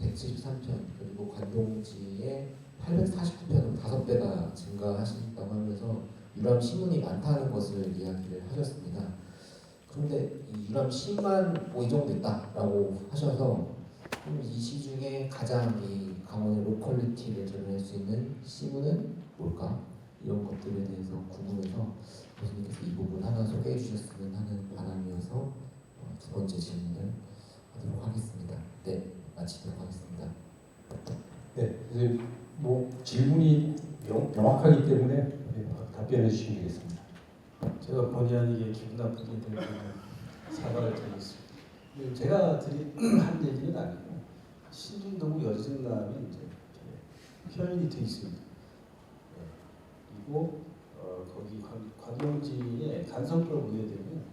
173편 그리고 관동지에 849편으로 5배가 증가하신다고 하면서 유람 시문이 많다는 것을 이야기를 하셨습니다. 그런데 이 유람 시만 뭐 이 정도 있다라고 하셔서 이 시 중에 가장 이 강원의 로컬리티를 드러낼 수 있는 시문은 뭘까? 이런 것들에 대해서 궁금해서 교수님께서 이 부분 하나 소개해 주셨으면 하는 바람이어서 두 번째 질문을 하도록 하겠습니다. 네, 마치도록 하겠습니다. 네, 이제 뭐 질문이 명확하기 때문에 답변해 주시면 되겠습니다. 제가 본의 아니게 기분 나쁘게 되면 사과를 드리겠습니다. 제가 한 얘기는 아니고 신중동구 여지승남이 이제 표현이 되어 있습니다. 네. 그리고 거기 관동지에 간성골 모여야 되면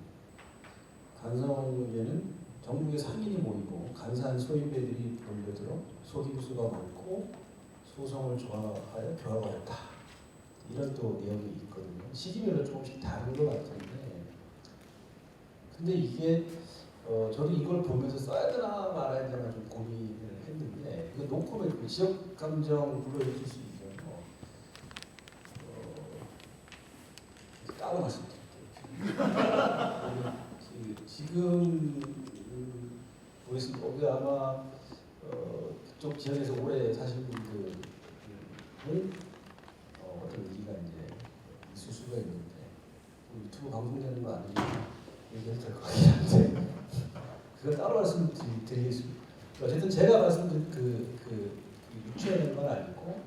간성에는 전국의 상인이 모이고 간사한 소인배들이 몰려들어 소기부수가 많고 소성을 좋아하여 교화가 했다. 이런 또 내용이 있거든요. 시기별로 조금씩 다른 것 같은데 근데 이게 저도 이걸 보면서 써야 되나 말아야 되나 좀 고민을 했는데 이거 놓고 지역 감정 불러일으킬 수 있는 따로 말씀드릴게요. 지금 보겠습니다. 우리 아마 그쪽 지역에서 오래 사신 분들은 어떤 얘기가 이제 있을 수가 있는데 유튜브 방송되는 거 아니면 얘기해도 될 것 같긴 한데 그거 따로 말씀드리겠습니다. 어쨌든 제가 말씀드린 그 유추해낸 건 아니고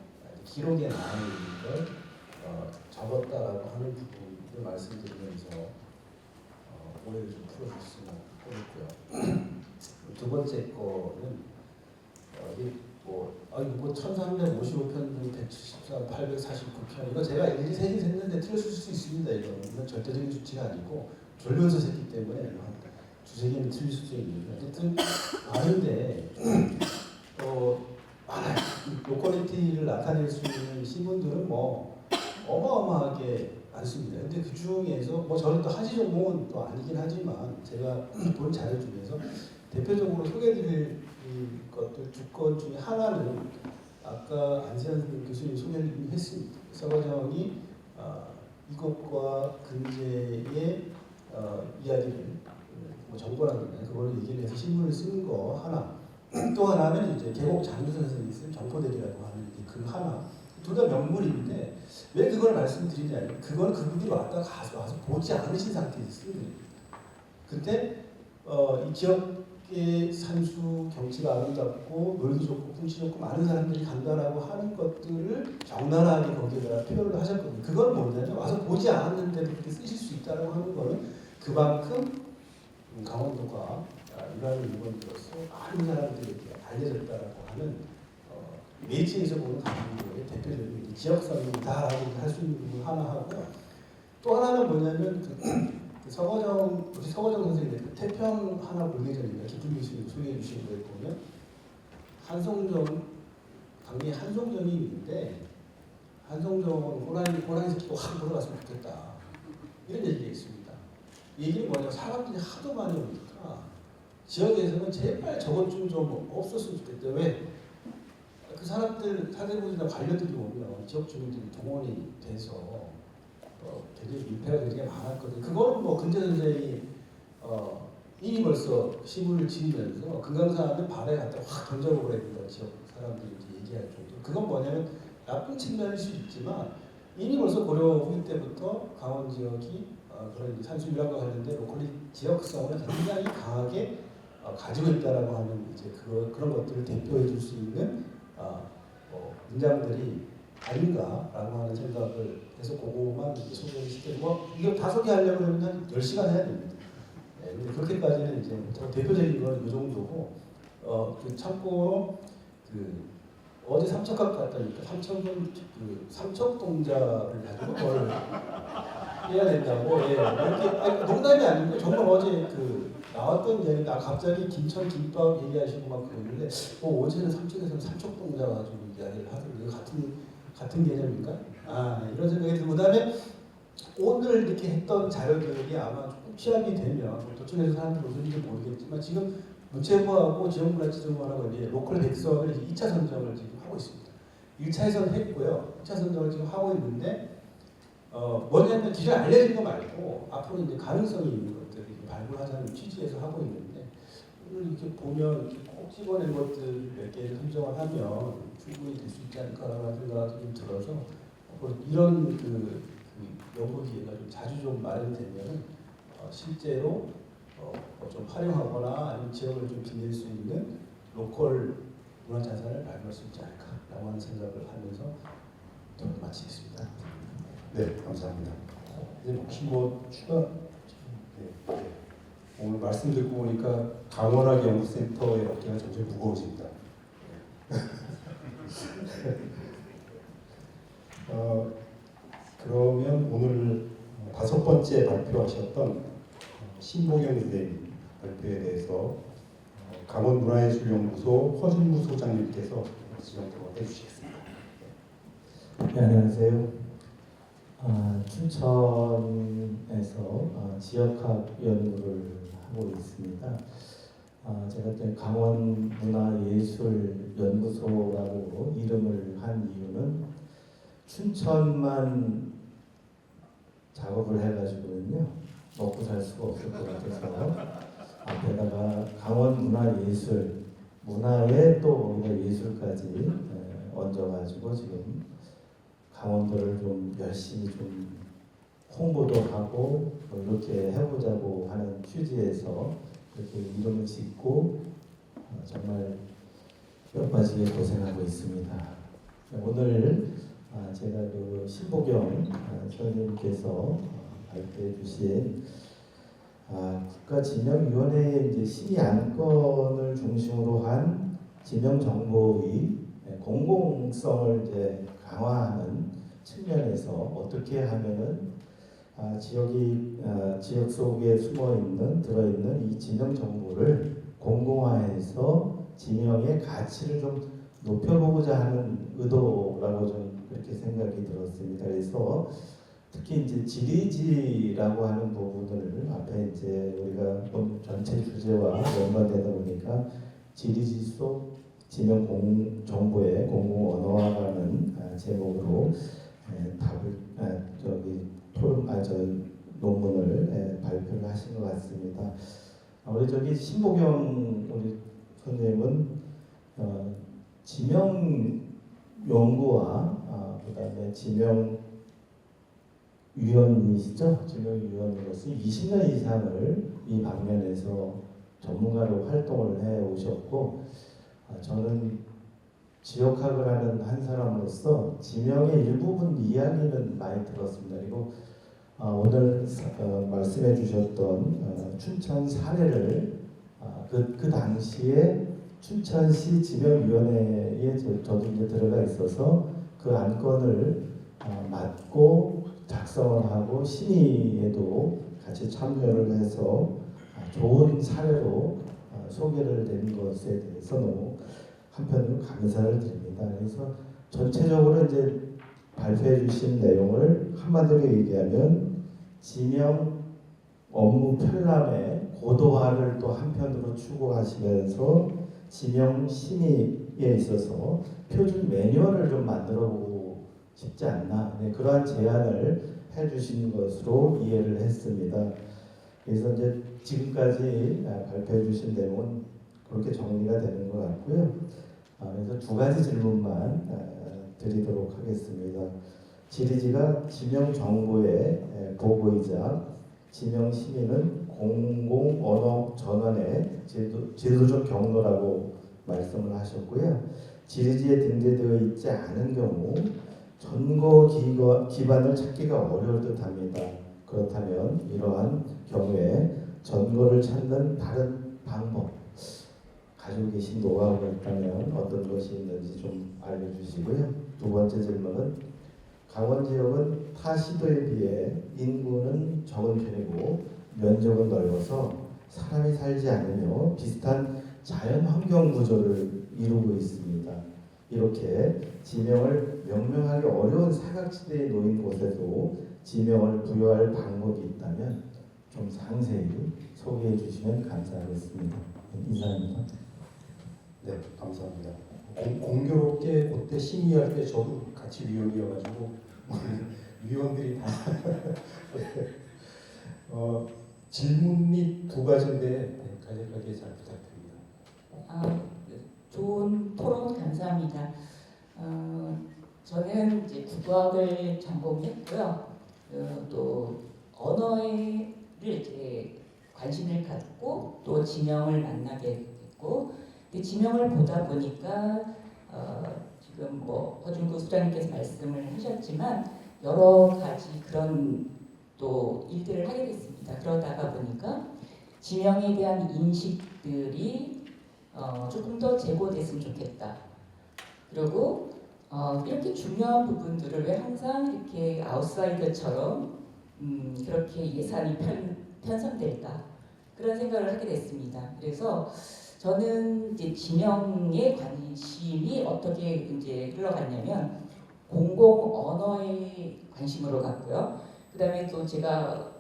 기록에 남아 있는 걸 적었다라고 하는 부분을 말씀드리면서 오해를 좀 풀어주셨으면 하겠고요. 두 번째 거는 뭐 1355편 중 174, 849편 이거 제가 일일이 세긴 셌는데 틀렸을 수 있습니다. 이건 절대적인 수치가 아니고 졸면서 셌기 때문에 두세 개는 틀릴 수도 있는데 어쨌든 많은데 많아요. 로컬리티를 나타낼 수 있는 시문들은 뭐 어마어마하게 많습니다. 근데 그 중에서 뭐 저는 또 하지 전공은 또 아니긴 하지만 제가 본 자료 중에서 대표적으로 소개해드릴 것들 두 건 중에 하나는 아까 안세현 교수님 소개를 했습니다. 서과정이 이곳과 근제의 이야기를 뭐 정보라는 게 그걸 얘기를 해서 신문을 쓰는 거 하나. 또 하나는 이제 계곡 장유선 선생님이 쓴 정포대기라고 하는 이제 글 하나. 둘 다 명물인데 왜 그걸 말씀드리냐면 그건 그분들이 와서 보지 않으신 상태에서 쓴 거예요. 근데 이 지역의 산수 경치가 아름답고 놀기 좋고 풍치 좋고 많은 사람들이 간다라고 하는 것들을 적나라하게 거기에다가 표현을 하셨거든요. 그건 뭐냐면 와서 보지 않았는데도 그렇게 쓰실 수 있다라고 하는 거는 그만큼 강원도가 일하는 일본으로서 많은 사람들에게 알려졌다라고 하는 메이츠에서 보는 강원도의 대표적인 지역성이다라고 할 수 있는 부분 하나 하고요. 또 하나는 뭐냐면 우리 서거정 선생님의 그 태평 하나 물개전입니다. 깊은 교수님 소개해 주신 거에 보면 강릉에 한송정이 있는데 한송정은 호랑이 새끼가 확 들어갔으면 좋겠다. 이런 얘기가 있습니다. 이 얘기는 뭐냐면 사람들이 하도 많이 오니까 지역에서는 제발 저것 좀 없었으면 좋겠다. 왜? 그 사람들 사대부들이나 관료들이 오면 지역 주민들이 동원이 돼서 되게 민폐가 되게 많았거든요. 그거는 뭐 근재 선생이 이미 벌써 시문을 지으면서 금강산을 발에 갖다 확 던져버린다 지역 사람들이 이제 얘기할 정도. 그건 뭐냐면 나쁜 측면일 수 있지만 이미 벌써 고려 후기 때부터 강원 지역이 그런 이제 산수 일환과 관련된 로컬리 지역성을 굉장히 강하게 가지고 있다라고 하는 이제 그런 것들을 대표해 줄 수 있는 문장들이 아닌가라고 하는 생각을 해서 그거만 소개를 시키고 이거 다 소개하려고 하면 한 10시간 해야 됩니다. 네, 근데 그렇게까지는 이제 대표적인 건 이 정도고 참고로 어제 삼척각 갔다니까 삼척은 삼척동자를 가지고 뭘 해야 된다고 이렇게 농담이 아니고 정말 어제 나왔던 얘기인데 갑자기 김천 김밥 얘기하시고 막 그러는데 어제는 삼척에서는 삼척동자 가지고 이야기를 하던데 같은 개념인가? 이런 생각이 들고 그다음에 오늘 이렇게 했던 자료들이 아마 조금 취합이 되면 도청에서 사람들이 무슨지 모르겠지만 지금 문체부하고 지역문화지정부하고 이제 로컬 백성을 2차 선정을 지금 하고 있습니다. 1차에서는 했고요. 2차 선정을 지금 하고 있는데 뭐냐면 기존에 알려진 거 말고 앞으로 이제 가능성이 있는 것들을 발굴하자는 취지에서 하고 있는데 오늘 이렇게 보면 이렇게 꼭 집어낸 것들 몇 개를 선정을 하면 충분히 될 수 있지 않을까라는 생각이 좀 들어서 이런 연구 기회가 좀 자주 좀 마련되면 실제로 좀 활용하거나 아니면 지역을 좀 빛낼 수 있는 로컬 문화 자산을 발굴할 수 있지 않을까라고 하는 생각을 하면서 마치겠습니다. 네, 감사합니다. 이제 혹시 뭐 추가 네. 오늘 말씀 듣고 보니까 강원학 연구센터의 어깨가 점점 무거워집니다. 그러면 오늘 5번째 발표하셨던 신보경 선생님 발표에 대해서 강원문화예술연구소 허준무 소장님께서 지정토록 해주시겠습니다. 네, 안녕하세요. 춘천에서 지역학 연구를 하고 있습니다. 제가 강원문화예술연구소라고 이름을 한 이유는 춘천만 작업을 해가지고는요 먹고 살 수가 없을 것 같아서 앞에다가 강원문화예술 문화에 또 우리가 예술까지 얹어가지고 지금 강원도를 좀 열심히 좀 홍보도 하고 이렇게 해보자고 하는 취지에서 이렇게 이름을 짓고 정말 뼈빠지게 고생하고 있습니다. 오늘 제가 신보경 선생님께서 발표해 주신 국가지명위원회의 이제 시의 안건을 중심으로 한 지명정보의 공공성을 이제 강화하는 측면에서 어떻게 하면은 지역 속에 들어 있는 이 지명 정보를 공공화해서 지명의 가치를 좀 높여보고자 하는 의도라고 좀 그렇게 생각이 들었습니다. 그래서 특히 이제 지리지라고 하는 부분을 앞에 이제 우리가 전체 주제와 연관되다 보니까 지리지 속 지명 정보의 공공 언어화라는 제목으로 논문을 발표를 하신 것 같습니다. 여기 신보경 우리 선생님은 지명 연구와 그다음에 지명 위원이시죠? 지명위원으로서 20년 이상을 이 방면에서 전문가로 활동을 해 오셨고, 저는 지역학을 하는 한 사람으로서 지명의 일부분 이야기는 많이 들었습니다. 그리고 오늘 말씀해 주셨던 춘천 사례를 그 당시에 춘천시 지명위원회에 저도 이제 들어가 있어서 그 안건을 맡고 작성을 하고 심의에도 같이 참여를 해서 좋은 사례로 소개를 된 것에 대해서 너무 한편으로 감사를 드립니다. 그래서 전체적으로 이제 발표해 주신 내용을 한마디로 얘기하면 지명 업무 편람의 고도화를 또 한편으로 추구하시면서 지명 심의에 있어서 표준 매뉴얼을 좀 만들어 보고 싶지 않나, 그러한 제안을 해주신 것으로 이해를 했습니다. 그래서 이제 지금까지 발표해 주신 내용은 그렇게 정리가 되는 것 같고요. 그래서 두 가지 질문만 드리도록 하겠습니다. 지리지가 지명 정보의 보고이자 지명 심의는 공공 언어 전환의 제도적 경로라고 말씀을 하셨고요. 지리지에 등재되어 있지 않은 경우 전거 기반을 찾기가 어려울 듯합니다. 그렇다면 이러한 경우에 전거를 찾는 다른 방법, 가지고 계신 노하우가 있다면 어떤 것이 있는지 좀 알려주시고요. 두 번째 질문은 강원 지역은 타 시도에 비해 인구는 적은 편이고 면적은 넓어서 사람이 살지 않으며 비슷한 자연 환경 구조를 이루고 있습니다. 이렇게 지명을 명명하기 어려운 사각지대에 놓인 곳에도 지명을 부여할 방법이 있다면 좀 상세히 소개해 주시면 감사하겠습니다. 이상입니다. 네, 감사합니다. 공교롭게 그때 심의할 때 저도 같이 위원이어가지고 위원들이 다 질문이 두 가지인데 간략하게 잘 부탁드립니다. 좋은 토론 감사합니다. 저는 이제 국어학을 전공했고요. 또 언어를 이제 관심을 갖고 또 지명을 만나게 됐고, 지명을 보다 보니까 지금 뭐 허준구 소장님께서 말씀을 하셨지만 여러 가지 그런 또 일들을 하게 됐습니다. 그러다가 보니까 지명에 대한 인식들이 조금 더 제고됐으면 좋겠다. 그리고 이렇게 중요한 부분들을 왜 항상 이렇게 아웃사이더처럼 그렇게 예산이 편성될까, 그런 생각을 하게 됐습니다. 그래서 저는 이제 지명의 관심이 어떻게 이제 흘러갔냐면 공공 언어에 관심으로 갔고요. 그다음에 또 제가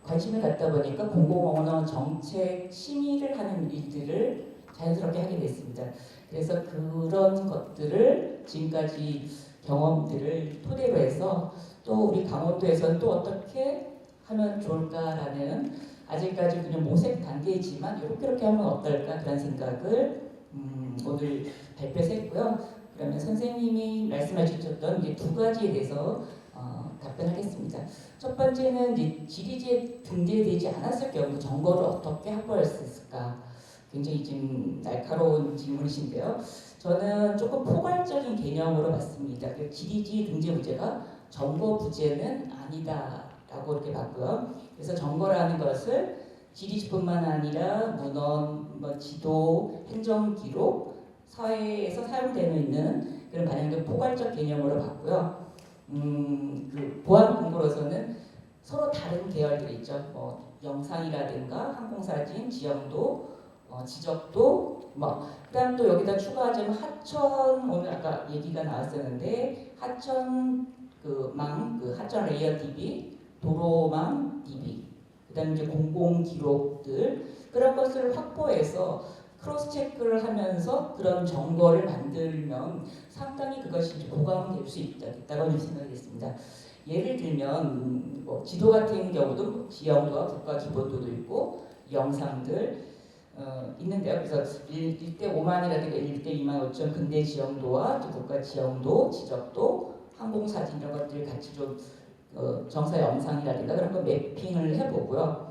관심을 갖다 보니까 공공 언어 정책 심의를 하는 일들을 자연스럽게 하게 됐습니다. 그래서 그런 것들을 지금까지 경험들을 토대로 해서 또 우리 강원도에서는 또 어떻게 하면 좋을까라는, 아직까지 그냥 모색 단계이지만 이렇게 하면 어떨까 그런 생각을 오늘 발표해서 했고요. 그러면 선생님이 말씀하셨던 이제 두 가지에 대해서 답변하겠습니다. 첫 번째는 이제 지리지에 등재되지 않았을 경우 정보를 어떻게 확보할 수 있을까? 굉장히 좀 날카로운 질문이신데요. 저는 조금 포괄적인 개념으로 봤습니다. 지리지 등재 부재가 정보 부재는 아니다라고 이렇게 봤고요. 그래서 정보라는 것을 지리지뿐만 아니라 문헌, 지도, 행정기록, 사회에서 사용되고 있는 그런 반영된 포괄적 개념으로 봤고요. 그 보안 공고로서는 서로 다른 계열들이 있죠. 영상이라든가 항공사진, 지형도, 지적도, 그다음 또 여기다 추가하자면 하천, 오늘 아까 얘기가 나왔었는데 하천 하천 레이어 DB, 도로망 DB, 그다음 이제 공공 기록들, 그런 것을 확보해서 크로스 체크를 하면서 그런 정보를 만들면 상당히 그것이 보강될 수 있다고 생각했습니다. 예를 들면 지도 같은 경우도 지형도와 국가 기본도도 있고 영상들, 있는데요. 그래서 1대 5만이라든가 1대 2만 5천 근대 지형도와 국가 지형도, 지적도, 항공사진 이런 것들을 같이 좀 정사 영상이라든가 그런 거 매핑을 해보고요.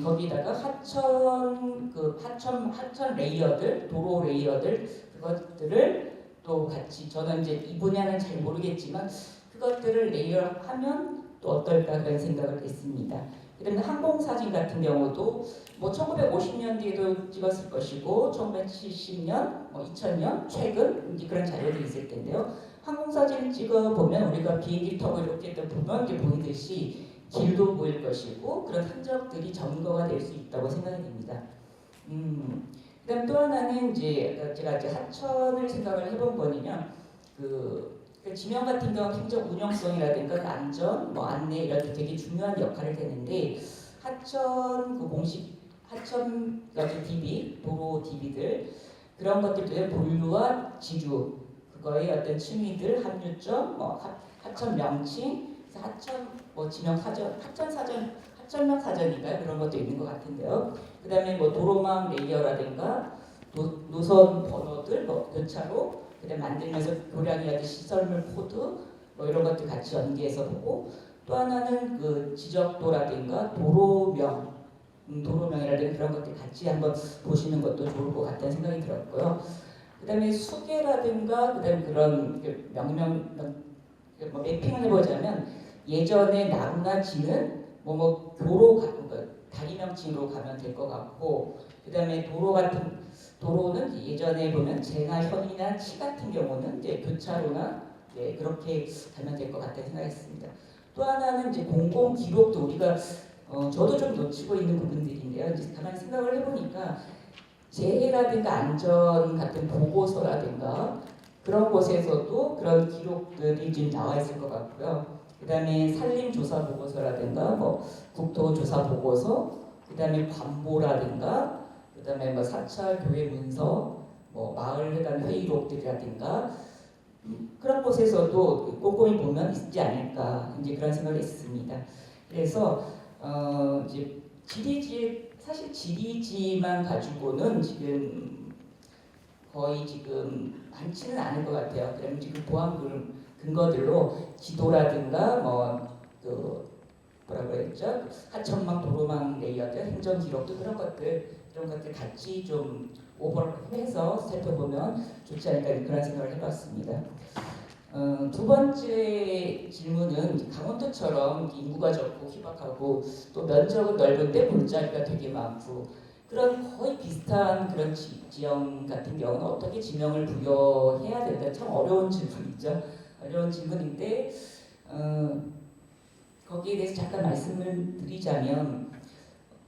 거기다가 하천 레이어들, 도로 레이어들 그것들을 또 같이 저는 이제 이 분야는 잘 모르겠지만 그것들을 레이어하면 또 어떨까 그런 생각을 했습니다. 그다음에 항공사진 같은 경우도 뭐 1950년대에도 찍었을 것이고 1970년, 뭐 2000년 최근 이제 그런 자료들이 있을 텐데요. 항공사진을 찍어보면 우리가 비행기 타고 이렇게 보면 이제 보이듯이 길도 보일 것이고 그런 흔적들이 점거가 될 수 있다고 생각이 됩니다. 그다음 또 하나는 이제 제가 이제 하천을 생각을 해본 거는요. 그 지명 같은 경우는 행정 운영성이라든가 그 안전, 뭐 안내 이런 게 되게 중요한 역할을 되는데 하천 그 공식 하천 여기 DB 도로 DB들 그런 것들도 본류와 지류 그거의 어떤 층위들 합류점, 뭐 하천 명칭, 하천 뭐 지명 사전, 하천명 사전인가요? 그런 것도 있는 것 같은데요. 그다음에 뭐 도로망 레이어라든가 노선 번호들, 뭐 교차로, 그다음 만들면서 교량이라든지 시설물 코드 뭐 이런 것들 같이 연계해서 보고 또 하나는 그 지적도라든가 도로명이라든가 그런 것들 같이 한번 보시는 것도 좋을 것 같다는 생각이 들었고요. 그다음에 수계라든가 그다음 그런 뭐 매핑을 해보자면 예전에 나무나 지는 뭐 도로 다리 명칭으로 가면 될 것 같고 그다음에 도로는 예전에 보면 재나 현이나 치 같은 경우는 이제 교차로나 그렇게 가면 될 것 같다는 생각했습니다. 또 하나는 이제 공공 기록도 우리가 저도 좀 놓치고 있는 부분들인데요. 이제 가만히 생각을 해보니까 재해라든가 안전 같은 보고서라든가 그런 곳에서도 그런 기록들이 좀 나와 있을 것 같고요. 그다음에 산림조사 보고서라든가 뭐 국토조사 보고서, 그다음에 관보라든가, 그다음에 뭐 사찰 교회 문서, 뭐 마을회관 회의록들이라든가 그런 곳에서도 꼼꼼히 보면 있지 않을까 이제 그런 생각을 했습니다. 그래서 이제 사실 지리지만 가지고는 지금 거의 지금 많지는 않은 것 같아요. 그러면 지금 보안 근거들로 지도라든가 뭐라고 했죠? 하천망, 도로망 레이어들, 행정 기록도 그런 것들 같이 좀 오버해서 살펴보면 좋지 않을까 그런 생각을 해봤습니다. 두 번째 질문은 강원도처럼 인구가 적고 희박하고 또 면적은 넓은데 볼자리가 되게 많고 그런 거의 비슷한 그런 지형 같은 경우는 어떻게 지명을 부여해야 될까 참 어려운 질문이죠. 어려운 질문인데 거기에 대해서 잠깐 말씀을 드리자면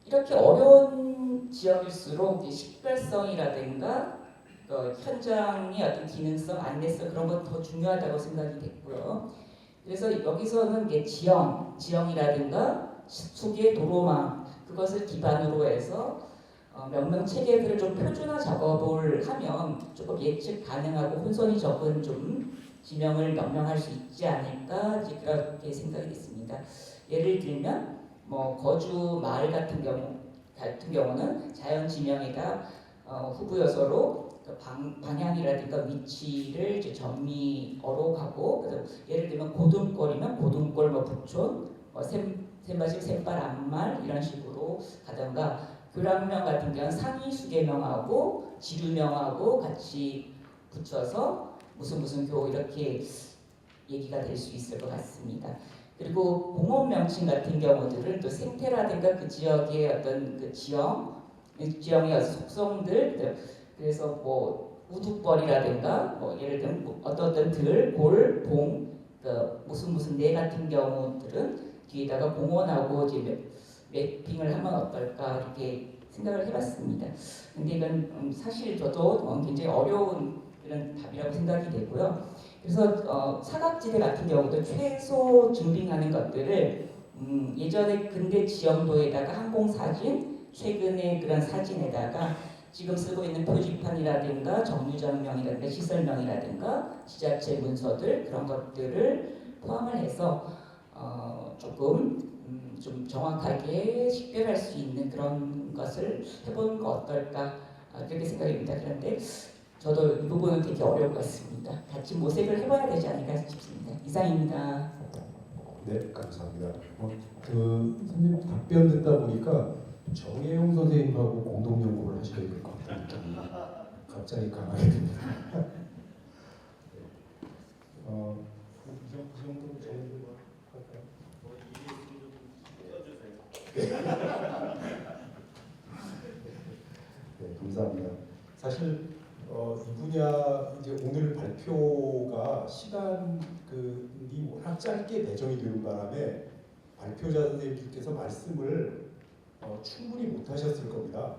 이렇게 어려운 지역일수록 식별성이라든가 현장의 어떤 기능성, 안내성 그런 것 더 중요하다고 생각이 됐고요. 그래서 여기서는 이제 지형이라든가 수계 도로망 그것을 기반으로 해서 명명 체계들을 좀 표준화 작업을 하면 조금 예측 가능하고 혼선이 적은 좀 지명을 명명할 수 있지 않을까 그렇게 생각이 됐습니다. 예를 들면 뭐 거주 마을 같은 경우는 자연 지명에다 후보 요소로 방향이라든가 위치를 이제 정미어로 가고, 예를 들면 고등골이면 고등골 뭐 북촌, 샘바식 샘발 앞말 이런 식으로 가던가, 교량명 같은 경우는 상위 수계명하고 지류명하고 같이 붙여서 무슨 교 이렇게 얘기가 될 수 있을 것 같습니다. 그리고 공업 명칭 같은 경우들은 또 생태라든가 그 지역의 어떤 그 지형의 속성들, 그래서 뭐 우두벌이라든가 뭐 예를 들면 어떤 들, 골, 봉, 무슨 내 같은 경우들은 뒤에다가 공원하고 이제 매핑을 하면 어떨까 이렇게 생각을 해봤습니다. 근데 이건 사실 저도 굉장히 어려운 그런 답이라고 생각이 되고요. 그래서 사각지대 같은 경우도 최소 준비하는 것들을 예전에 근대 지형도에다가 항공사진, 최근의 그런 사진에다가 지금 쓰고 있는 표지판이라든가 정류장명이라든가 시설명이라든가 지자체 문서들 그런 것들을 포함을 해서 조금 좀 정확하게 식별할 수 있는 그런 것을 해보는 거 어떨까 그렇게 생각이 듭니다. 그런데 저도 이 부분은 되게 어려울 것 같습니다. 같이 모색을 해봐야 되지 않을까 싶습니다. 이상입니다. 네, 감사합니다. 선생님 답변 듣다 보니까 정혜용 선생님하고 공동 연구를 하셔야 될 것 같다는 느낌이 갑자기 강하게 듭니다. 이 정도로 정리를 할까요? 네, 감사합니다. 사실 이 분야 이제 오늘 발표가 시간이 워낙 짧게 배정이 되는 바람에 발표자 선생님들께서 말씀을 충분히 못하셨을 겁니다.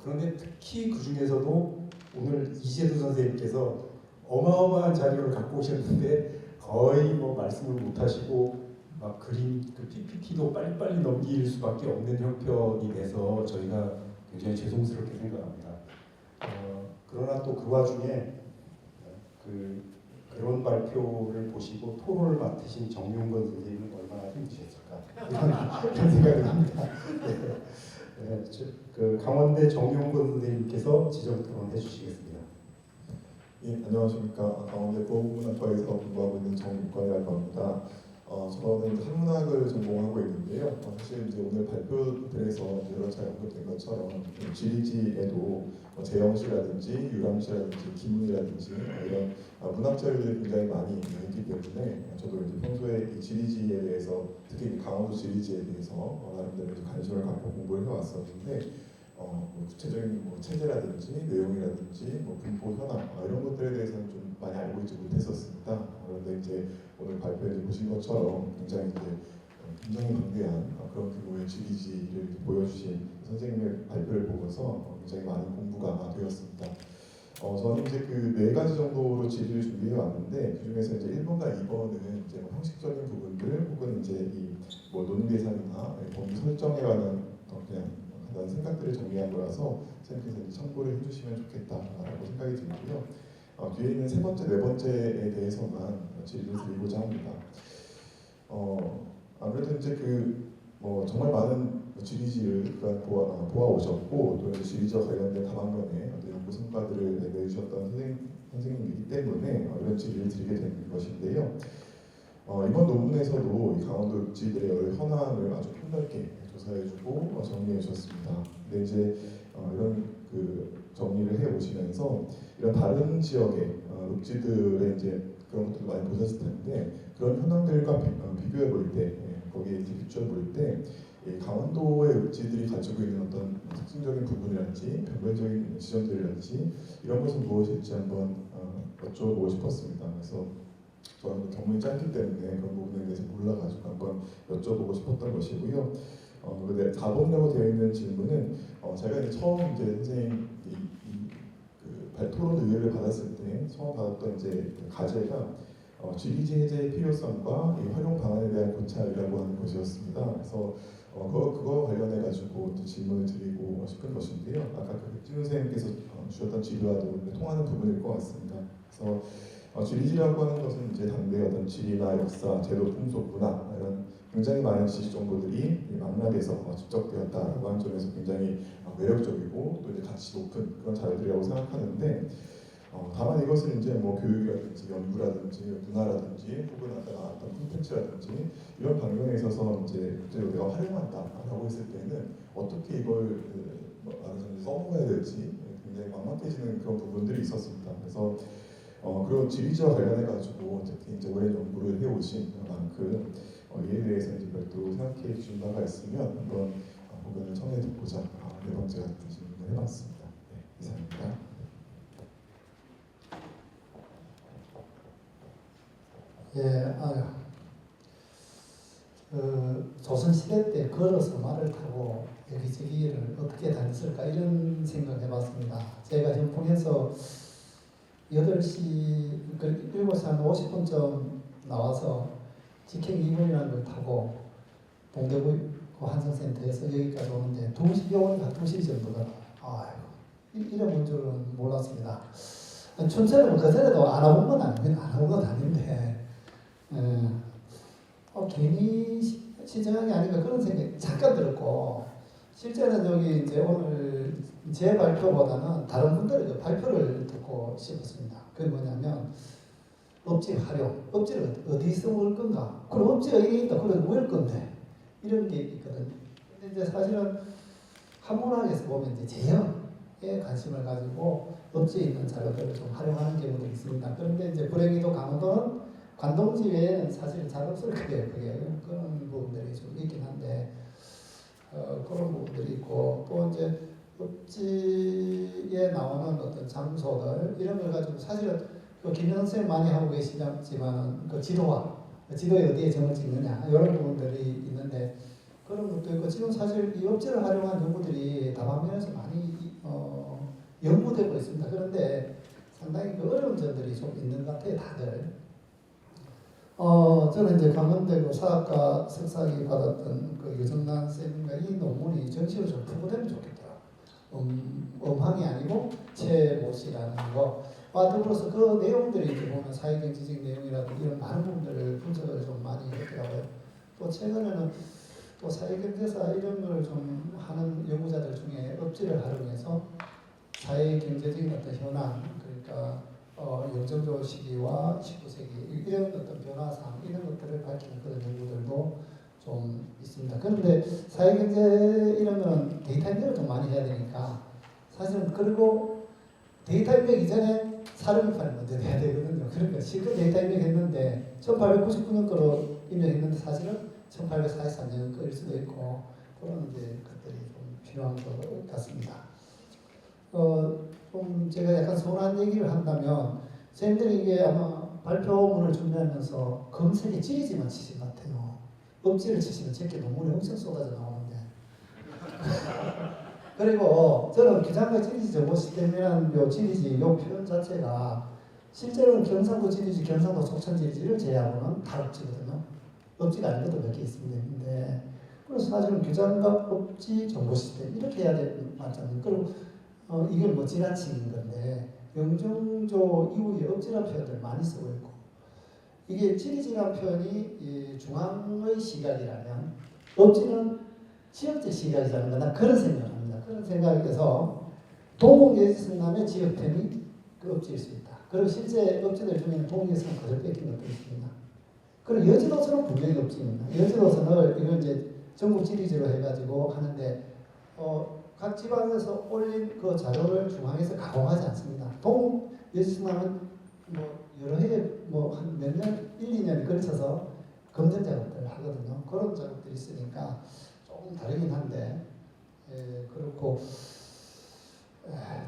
그런데 특히 그 중에서도 오늘 이재두 선생님께서 어마어마한 자료를 갖고 오셨는데 거의 말씀을 못하시고 막 그림 PPT도 빨리빨리 넘길 수밖에 없는 형편이 돼서 저희가 굉장히 죄송스럽게 생각합니다. 그러나 또 그 와중에 그런 발표를 보시고 토론을 맡으신 정용건 선생님은 얼마나 힘드셨을까 이런 생각을 합니다. 강원대 정용건 선생님께서 지정 토론해 주시겠습니다. 예, 안녕하십니까. 강원대 고문학과에서 공부하고 있는 정육관이라고 합니다. 저는 한문학을 전공하고 있는데요. 사실 이제 오늘 발표들에서 여러 차례 언급된 것처럼 지리지에도 재영시라든지 유람시라든지 기문이라든지 이런 문학 자료들이 굉장히 많이 있기 때문에 저도 이제 평소에 이 지리지에 대해서 특히 강원도 지리지에 대해서 나름대로 관심을 갖고 공부를 해왔었는데 구체적인 체제라든지 내용이라든지 분포 현황 이런 것들에 대해서는 좀 많이 알고 있지 못했었습니다. 그런데 이제 오늘 발표해 보신 것처럼 굉장히 방대한 그런 규모의 지리지를 보여주신 선생님의 발표를 보면서 굉장히 많은 공부가 되었습니다. 저는 이제 그 4가지 정도로 지리를 준비해 왔는데 그 중에서 이제 1번과 2번은 이제 형식적인 부분들 혹은 이제 이 논의 대상이나 범위 설정에 관한 그냥 간단한 생각들을 정리한 거라서 선생님께서 참고를 해주시면 좋겠다라고 생각이 들고요. 뒤에 있는 3번째, 4번째에 대해서만 질의를 드리고자 합니다. 아무래도 이제 정말 많은 지리지를 보아 오셨고 또 이제 지리지와 관련된 다방면의 연구 성과들을 내주셨던 선생님이기 때문에 이런 질의를 드리게 된 것인데요. 이번 논문에서도 이 강원도 육지들의 여러 현황을 아주 폭넓게 조사해주고 정리해주셨습니다. 근데 이제 이런 정리를 해오시면서 이런 다른 지역의 육지들의 이제 그런 것들도 많이 보셨을 텐데 그런 현황들과 비교해 볼 때, 거기에 이제 비추어 볼 때 강원도의 육지들이 가지고 있는 어떤 특징적인 부분이라든지 변별적인 지점들이라든지 이런 것은 무엇일지 한번 여쭤보고 싶었습니다. 그래서 저는 경험이 짧기 때문에 그런 부분에 대해서 몰라가지고 한번 여쭤보고 싶었던 것이고요. 근데 4번이라고 되어 있는 질문은 제가 이제 처음 이제 선생님 토론 의뢰를 받았을 때 처음 받았던 이제 과제가 지리지 해제의 필요성과 이 활용 방안에 대한 고찰이라고 하는 것이었습니다. 그래서 그거 관련해 가지고 또 질문을 드리고 싶은 것인데요. 아까 백진우 선생님께서 주셨던 지리와도 통하는 부분일 것 같습니다. 그래서 지리지라고 하는 것은 이제 당대의 어떤 지리나 역사, 제도, 풍속, 문화 이런 굉장히 많은 지식 정보들이 망라돼서 집적되었다라고 하는 점에서 굉장히 매력적이고 또 이제 가치 높은 그런 자료들이라고 생각하는데 다만 이것을 이제 교육이라든지 연구라든지 문화라든지 혹은 아까 나왔던 콘텐츠라든지 이런 방면에 있어서 이제 내가 활용한다라고 했을 때는 어떻게 이걸 써먹어야 될지 굉장히 막막해지는 그런 부분들이 있었습니다. 그래서 그런 지리지와 관련해 가지고 특히 이제 오랜 연구를 해오신 만큼 이에 대해서 이제 별도로 생각해 주신 바가 있으면 한번 의견을 청해 듣고자 4번째 같은 질문을 해봤습니다. 네, 이상입니다. 조선시대 때 걸어서 말을 타고 여기저기를 어떻게 다녔을까 이런 생각을 해봤습니다. 제가 전북에서 8시, 7시 한 50분쯤 나와서 직행 2분이라는 걸 타고 동대구 한성센터에서 여기까지 오는데 2시, 오니까 2시 정도더라. 이런 줄은 몰랐습니다. 춘천은 그전에도 안 와본 건 아닌데, 괜히 시설 시정한 게 아닌가 그런 생각이 잠깐 들었고 실제는 여기 이제 오늘 제 발표보다는 다른 분들의 그 발표를 듣고 싶었습니다. 그게 뭐냐면 업지 활용, 업지를 어디서 올 건가? 그럼 업지가 이게 있다. 그럼 뭘 건데? 이런 게 있거든. 근데 이제 사실은 한문학에서 보면 이제 제형에 관심을 가지고 업지에 있는 자료들을 좀 활용하는 경우도 있습니다. 그런데 이제 불행히도 강원도는 관동지 외에는 사실 잘 없을 거예요. 그런 부분들이 좀 있긴 한데 그런 부분들이 있고 또 이제 업지에 나오는 어떤 장소들 이런 걸 가지고 사실은 그 김현 선생님 많이 하고 계시지만 그 지도화 지도에 어디에 점을 찍느냐 이런 부분들이 있는데 그런 것도 있고 지금 사실 이 업지를 활용한 연구들이 다방면에서 많이 연구되고 있습니다. 그런데 상당히 그 어려운 점들이 좀 있는 것 같아요, 다들. 저는 이제 강원대고 사학과 석사학위 받았던 그 유정란 쌤과 이 논문이 정식으로 좀 풀고되면 좋겠더라고요. 엄항이 아니고 채못이라는 거와 더불어서 그 내용들이 이제 보면 사회경제적 내용이라든지 이런 많은 부분들을 분석을 좀 많이 했더라고요. 또 최근에는 또 사회경제사 이런 걸 좀 하는 연구자들 중에 업지를 활용해서 사회경제적인 어떤 현안, 그러니까 영정조 시기와 19세기 이런 어떤 변화상 이런 것들을 밝히는 그런 연구들도 좀 있습니다. 그런데 사회경제 이런 거는 데이터 입력을 좀 많이 해야 되니까 사실은 그리고 데이터 입력 이전에 사료비판을 먼저 내야 되거든요. 그러니까 실제 데이터 입력했는데 1899년 거로 입력했는데 사실은 1843년 거일 수도 있고 그런 이제 것들이 좀 필요한 것 같습니다. 좀 제가 약간 서운한 얘기를 한다면 선생님들이 이게 아마 발표문을 준비하면서 검색에 지리지만 치신 것 같아요. 업지를 치시면 제게 논문이 엄청 쏟아져 나오는데 그리고 저는 기장과 지리지 정보 시스템이라는 요 지리지 요 표현 자체가 실제로는 경상도 지리지, 경상도 속천 지리지를 제외하고는 다 업지거든요. 업지가 아닌 것도 몇 개 있는데 그래서 사실은 규장과 업지 정보 시스템 이렇게 해야 되는 맞잖아요. 그리고 이게 뭐 지나치는 건데 영정조 이후에 업지라는 표현들 많이 쓰고 있고 이게 지리지라는 표현이 중앙의 시각이라면 업지는 지역적 시각이라는 거나 그런 생각을 합니다. 그런 생각이 돼서 동국예지성하면 지역편이 그 업지일 수 있다. 그리고 실제 업지들 중에는 동국예지성 그대로 뺏긴 것도 있습니다. 그리고 여지도서는 분명히 업지입니다. 여지도서는 이걸 이제 전국 지리지로 해가지고 하는데 각 지방에서 올린 그 자료를 중앙에서 가공하지 않습니다. 동국 예지성하면 뭐 여러 해에 뭐 한 몇 년, 1, 2년이 걸쳐서 검증 작업들을 하거든요. 그런 작업들이 있으니까 조금 다르긴 한데 그렇고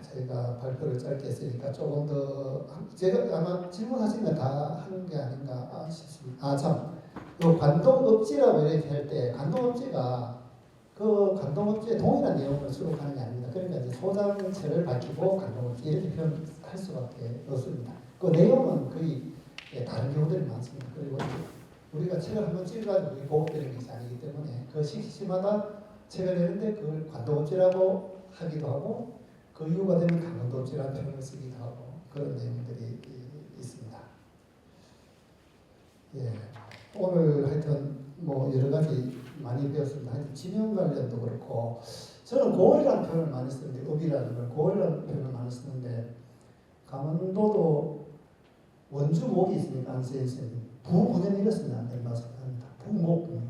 저희가 발표를 짧게 했으니까 조금 더 제가 아마 질문하시면 다 하는 게 아닌가 싶습니다. 참, 요 관동업지라고 이렇게 할 때 관동업지가 그 관동업지에 동일한 내용을 수록하는 게 아닙니다. 그러니까 이제 소장체를 밝히고 관동업지 이렇게 표현할 수밖에 없습니다. 그 내용은 거의 다른 경우들이 많습니다. 그리고 우리가 책을 한번 찍어가지고 보급되는 것이 아니기 때문에 그 시기마다 책을 내는데 그걸 관동업지라고 하기도 하고 그 이유가 되면 강원도업지라는 표현을 쓰기도 하고 그런 내용들이 있습니다. 예, 오늘 하여튼 뭐 여러 가지 많이 배웠습니다. 하여튼 지명 관련도 그렇고 저는 고을이라는 표현을 많이 쓰는데 업이라는 걸 고을이라는 표현을 많이 쓰는데 강원도도 원주목이 있으니까 안세인쌤이 부군연 이랬으면 안 된다고 생각합니다. 부목군연.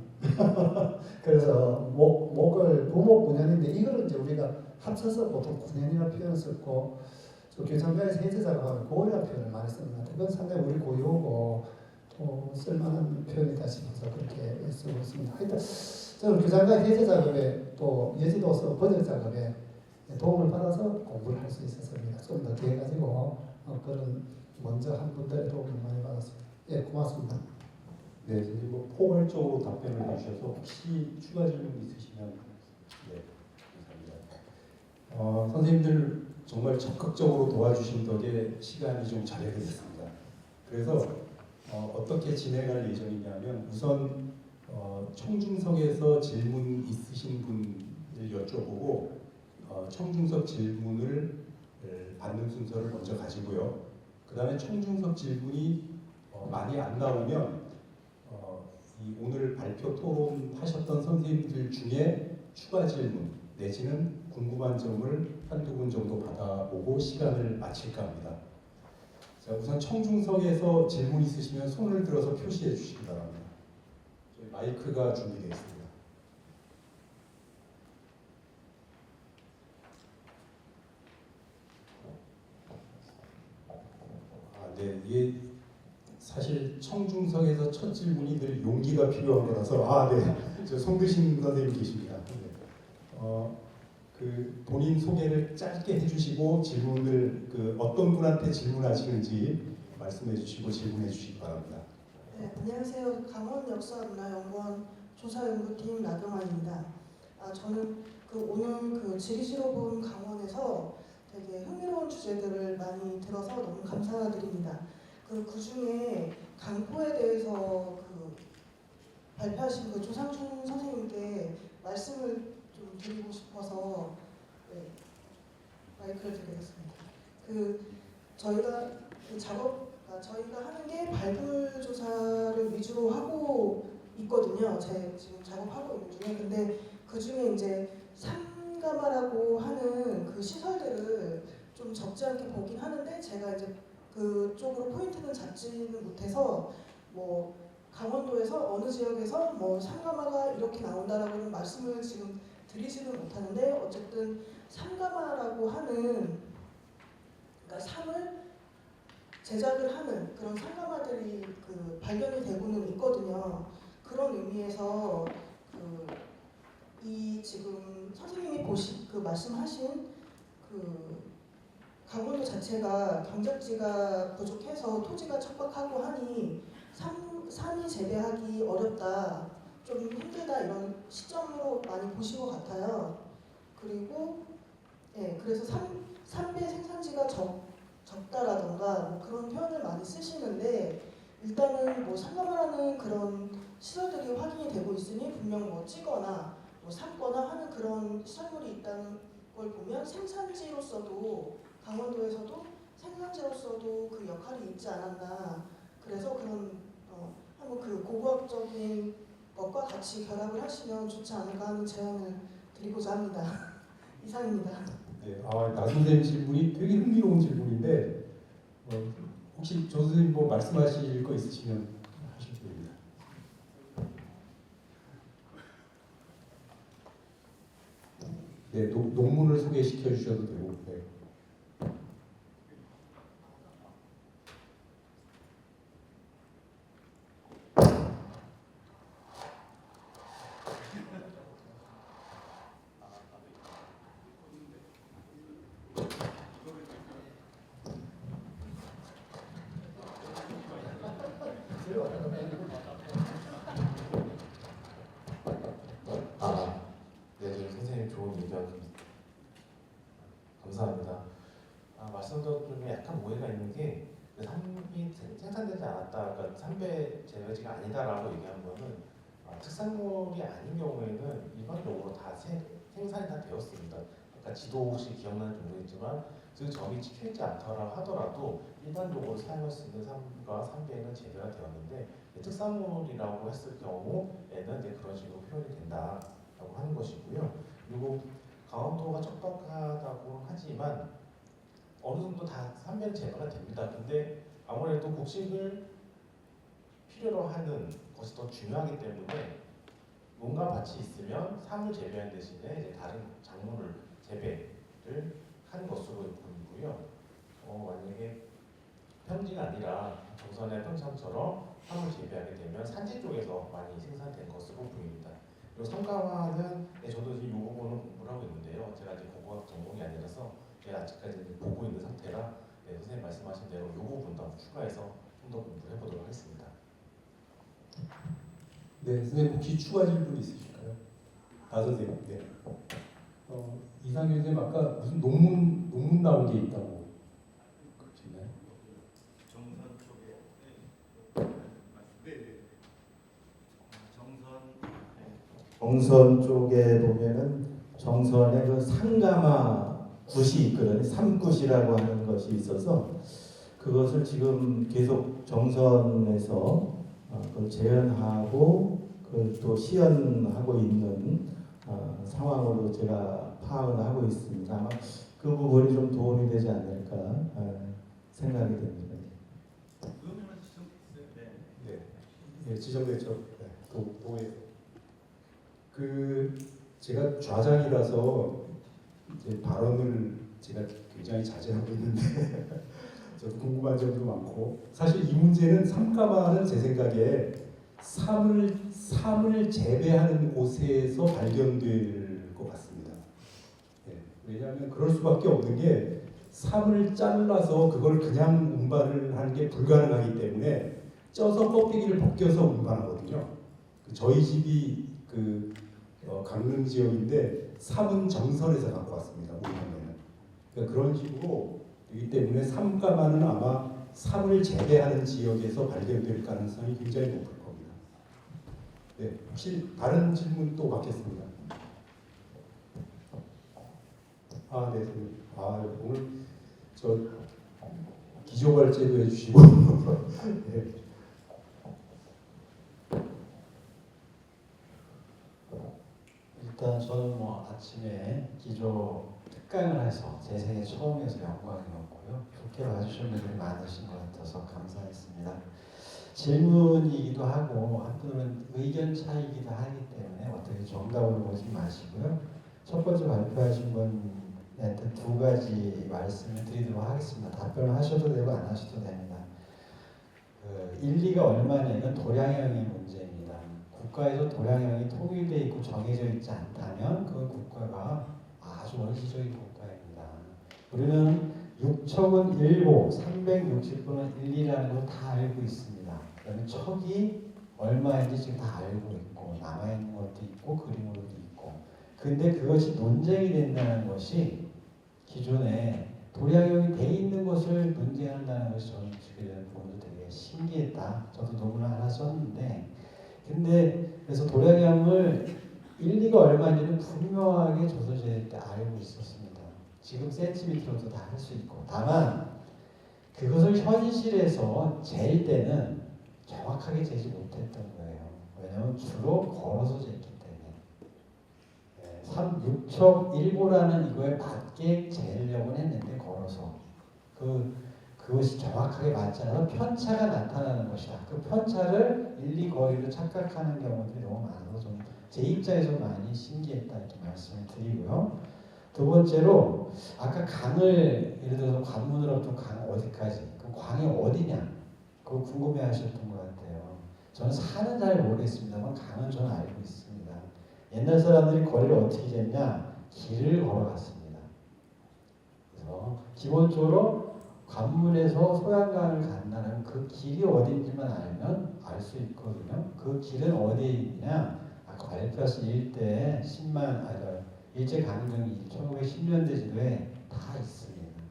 그래서 목을 부목군연인데 이거를 이제 우리가 합쳐서 보통 군연이라는 표현을 썼고 저 교장가에서 해제자가 하면 고을이라는 표현을 많이 쓰는 것 같아요. 그건 상당히 우리 고유고 또 쓸만한 표현이다 싶어서 그렇게 쓰고 있습니다. 하여튼 저는 교장가 해제 작업에 또 예지도서 번역 작업에 도움을 받아서 공부를 할 수 있었습니다. 좀 더 기회가지고 그런 먼저 한 분들의 도움을 많이 받았습니다. 예, 고맙습니다. 네, 이제 뭐 포괄적으로 답변을 해주셔서 혹시 추가 질문 있으시면 네, 감사합니다. 선생님들 정말 적극적으로 도와주신 덕에 시간이 좀 자료가 됐습니다. 그래서 어떻게 진행할 예정이냐면 우선 청중석에서 질문 있으신 분을 여쭤보고 청중석 질문을 받는 순서를 먼저 가지고요. 그 다음에 청중석 질문이 많이 안 나오면 이 오늘 발표 토론하셨던 선생님들 중에 추가 질문 내지는 궁금한 점을 한두 분 정도 받아보고 시간을 마칠까 합니다. 자, 우선 청중석에서 질문 있으시면 손을 들어서 표시해 주시기 바랍니다. 저희 마이크가 준비되어 있습니다. 네, 이게 사실 청중석에서 첫 질문이 늘 용기가 필요한 거라서 네, 저 송드신 선생님 계십니다. 네. 그 본인 소개를 짧게 해주시고 질문을 어떤 분한테 질문하시는지 말씀해 주시고 질문해 주시기 바랍니다. 네, 안녕하세요. 강원역사문화연구원 조사연구팀 나경환입니다. 저는 오늘 지리지로본 강원에서 되게 흥미로운 주제들을 많이 들어서 너무 감사드립니다. 그 중에 강포에 대해서 발표하신 조상춘 선생님께 말씀을 좀 드리고 싶어서 마이크를 드리겠습니다. 저희가 하는 게 발굴 조사를 위주로 하고 있거든요. 지금 작업하고 있는 중에. 근데 그 중에 이제 삼가마라고 하는 그 시설들을 좀 적지 않게 보긴 하는데 제가 이제 그쪽으로 포인트는 잡지는 못해서 뭐 강원도에서 어느 지역에서 뭐 삼가마가 이렇게 나온다라고는 말씀을 지금 드리지는 못하는데 어쨌든 삼가마라고 하는 그러니까 삼을 제작을 하는 그런 삼가마들이 발견이 되고는 있거든요. 그런 의미에서 이 지금 선생님이 말씀하신 강원도 자체가 경작지가 부족해서 토지가 척박하고 하니 삼이 재배하기 어렵다, 좀 힘들다 이런 시점으로 많이 보신 것 같아요. 그리고 그래서 삼배 생산지가 적다라던가 뭐 그런 표현을 많이 쓰시는데 일단은 뭐 삼가마라는 그런 시설들이 확인이 되고 있으니 분명 뭐 찌거나 뭐 삶거나 하는 그런 시설물이 있다는 걸 보면 생산지로서도 강원도에서도 생산지로서도 그 역할이 있지 않았나. 그래서 그런 한번 고고학적인 것과 같이 결합을 하시면 좋지 않을까 하는 제안을 드리고자 합니다. 이상입니다. 네, 나 선생님 질문이 되게 흥미로운 질문인데 혹시 조 선생님 뭐 말씀하실 거 있으시면 하실 겁니다. 네, 논문을 소개시켜 주셔도 되고. 네. 네, 선생님 좋은 의견 감사합니다. 말씀도 좀 약간 오해가 있는 게 삼이 생산되지 않았다, 그러니까 삼배 재배지가 아니다라고 얘기한 거는 특산물이 아닌 경우에는 일반적으로 다 생산이 다 되었습니다. 그러니까 지도 혹시 기억나는지 모르겠지만 그 점이 찍혀있지 않더라 하더라도 일반적으로 사용할 수 있는 삼과 삼배는 재배가 되었는데 특산물이라고 했을 경우에는 이제 그런 식으로 표현이 된다라고 하는 것이고요. 그리고 강원도가 척박하다고 하지만 어느 정도 다 삼배는 재배가 됩니다. 근데 아무래도 곡식을 필요로 하는 것이 더 중요하기 때문에 농가 밭이 있으면 삼을 재배하는 대신에 이제 다른 작물을 재배를 하는 것으로 보이고요. 만약에 평지가 아니라 정선의 평창처럼 삼을 재배하게 되면 산지 쪽에서 많이 생산된 것으로 보입니다. 그리고 삼가마는 저도 지금 이 부분은 공부를 하고 있는데요. 제가 아직 고고학 전공이 아니라서 제가 아직까지 보고 있는 상태라 선생님 말씀하신 대로 이 부분도 추가해서 좀 더 공부를 해보도록 하겠습니다. 네, 선생님 혹시 추가 질문 있으실까요? 선생님. 네. 이상규 선생님 아까 무슨 논문 나온 게 있다고 그러셨나요? 정선 쪽에 정선 쪽에 보면은 정선에 그 상가마 굿이 있거든요. 삼굿이라고 하는 것이 있어서 그것을 지금 계속 정선에서 그걸 재현하고 그걸 또 시연하고 있는 상황으로 제가 파악을 하고 있습니다. 아마 그 부분이 좀 도움이 되지 않을까 생각이 됩니다. 네, 지정됐죠. 네, 도에 제가 좌장이라서 이제 발언을 제가 굉장히 자제하고 있는데 좀 궁금한 점도 많고 사실 이 문제는 삼가마는 제 생각에 삶을 재배하는 곳에서 발견될 것 같습니다. 네, 왜냐하면 그럴 수밖에 없는 게 삶을 잘라서 그걸 그냥 운반을 하는 게 불가능하기 때문에 쪄서 껍데기를 벗겨서 운반하거든요. 저희 집이 강릉 지역인데 삼은 정선에서 갖고 왔습니다. 우리 동네는. 그러니까 그런 식으로 되기 때문에 삼가마는 아마 삼을 재배하는 지역에서 발견될 가능성이 굉장히 높을 겁니다. 네, 혹시 다른 질문 또 받겠습니다. 네, 오늘 저 기조발제도 해주시고 네. 일단 저는 뭐 아침에 기조 특강을 해서 제 생애 처음이어서 영광이었고요. 좋게 봐주신 분들이 많으신 것 같아서 감사했습니다. 질문이기도 하고 한편으로는 의견 차이기도 하기 때문에 어떻게 정답으로 보지 마시고요. 첫 번째 발표하신 분한테 두 가지 말씀을 드리도록 하겠습니다. 답변을 하셔도 되고 안 하셔도 됩니다. 1, 2가 얼마냐면 도량형의 문제입니다. 국가에서 도량형이 통일되어 있고 정해져 있지 않다면 그 국가가 아주 원시적인 국가입니다. 우리는 6척은 1보, 360분은 1이라는 걸 다 알고 있습니다. 그다음에 척이 얼마인지 지금 다 알고 있고 남아있는 것도 있고 그림으로도 있고 근데 그것이 논쟁이 된다는 것이 기존에 도량형이 돼 있는 것을 논쟁한다는 것이 저는 주변에 보면서 되게 신기했다. 저도 논문을 하나 썼는데 근데 그래서 도량형을 1, 2가 얼마인지는 분명하게 조선시대 때 알고 있었습니다. 지금 센티미터로도 다 할 수 있고 다만 그것을 현실에서 잴 때는 정확하게 재지 못했던 거예요. 왜냐하면 주로 걸어서 쟀기 때문에 6척 1보라는 이거에 맞게 재려고 했는데 걸어서 그것이 정확하게 맞지 않아서 편차가 나타나는 것이다. 그 편차를 1, 2 거리로 착각하는 경우들이 너무 많아서 좀 제 입장에서 많이 신기했다 이렇게 말씀을 드리고요. 두 번째로 아까 강을 예를 들어서 관문으로부터 강 어디까지 그 광이 어디냐 그거 궁금해하셨던 것 같아요. 저는 산은 잘 모르겠습니다만 강은 저는 알고 있습니다. 옛날 사람들이 거리를 어떻게 쟀냐 길을 걸어갔습니다. 그래서 기본적으로 관문에서 소양강을 간다는 그 길이 어딘지만 알면 알 수 있거든요. 그 길은 어디에 있냐? 과일가스 일대에 일제강점기 1910년대 지도에 다 있습니다.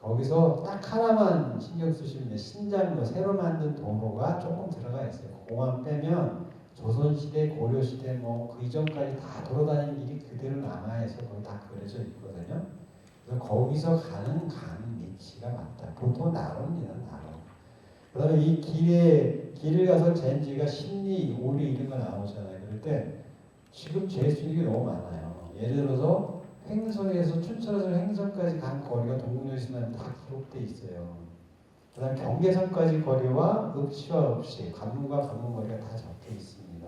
거기서 딱 하나만 신경 쓰시면 신장로 새로 만든 도로가 조금 들어가 있어요. 그거만 빼면 조선시대, 고려시대 그 이전까지 다 돌아다니는 길이 그대로 남아있어 거기 다 그려져 있거든요. 그래서 거기서 가는 강 위치가 맞다. 보통 나로입니다. 나로. 그 다음에 이 길을 가서 잰 지가 신리, 오리 이런 거 나오잖아요. 그럴 때 지금 잴 수 있는 게 너무 많아요. 예를 들어서 횡성에서 춘천에서 횡성까지 간 거리가 동국여신에 다 기록돼 있어요. 그 다음에 경계선까지 거리와 읍시와 읍시, 관문과 관문 거리가 다 적혀 있습니다.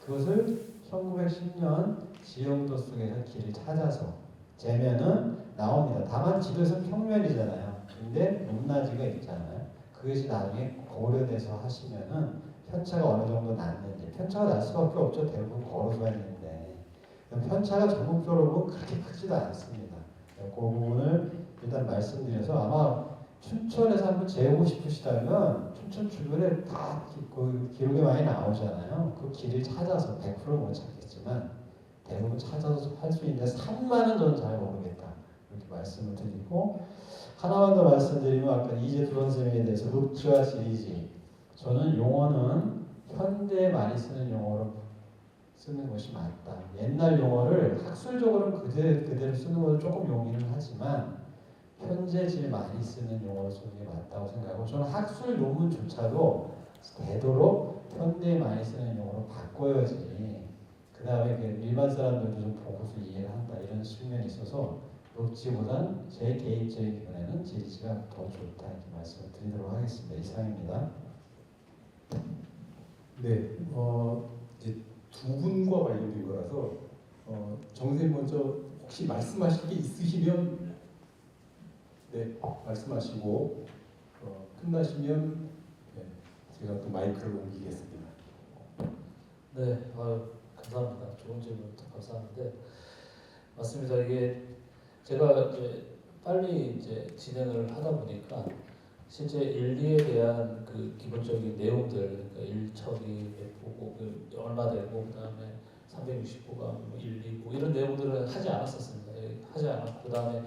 그것을 1910년 지형도 속에서 길을 찾아서 재면은 나옵니다. 다만 지도에서는 평면이잖아요. 근데 높낮이가 있잖아요. 그것이 나중에 고려돼서 하시면은 편차가 어느 정도 났는지 편차가 날 수밖에 없죠. 대부분 걸어서 했는데 편차가 전국적으로 보면 그렇게 크지도 않습니다. 그 부분을 일단 말씀드려서 아마 춘천에서 한번 재고 싶으시다면 춘천 주변에 다 기록이 많이 나오잖아요. 그 길을 찾아서 100% 못 찾겠지만 대부분 찾아서 할 수 있는데 산만은 저는 잘 모르겠다. 이렇게 말씀을 드리고 하나만 더 말씀드리면 아까 이재두 선생님에 대해서 읍지와 지리지 저는 용어는 현대에 많이 쓰는 용어로 쓰는 것이 맞다. 옛날 용어를 학술적으로는 그대로 쓰는 것을 조금 용인을 하지만 현재 제일 많이 쓰는 용어로 쓰는 게 맞다고 생각하고 저는 학술 논문조차도 되도록 많이 쓰는 용어로 바꿔야지. 그 다음에 그 일반 사람들도 좀 보고 좀 이해를 한다 이런 측면이 있어서 높지보단 제 개인적인 기분에는 지리지가 더 좋다 이렇게 말씀을 드리도록 하겠습니다. 이상입니다. 네, 이제 두 분과 관련된 거라서 정 선생님 먼저 혹시 말씀하실 게 있으시면 네 말씀하시고 끝나시면 네, 제가 또 마이크를 옮기겠습니다. 네, 감사합니다. 좋은 질문부터 감사한데 맞습니다. 이게 제가 이제 빨리 이제 진행을 하다 보니까 실제 1, 2에 대한 그 기본적인 내용들, 그러니까 1척이 몇 호고 얼마 되고 그다음에 360호가 뭐 1, 2호 이런 내용들은 하지 않았었습니다. 하지 않았고 그다음에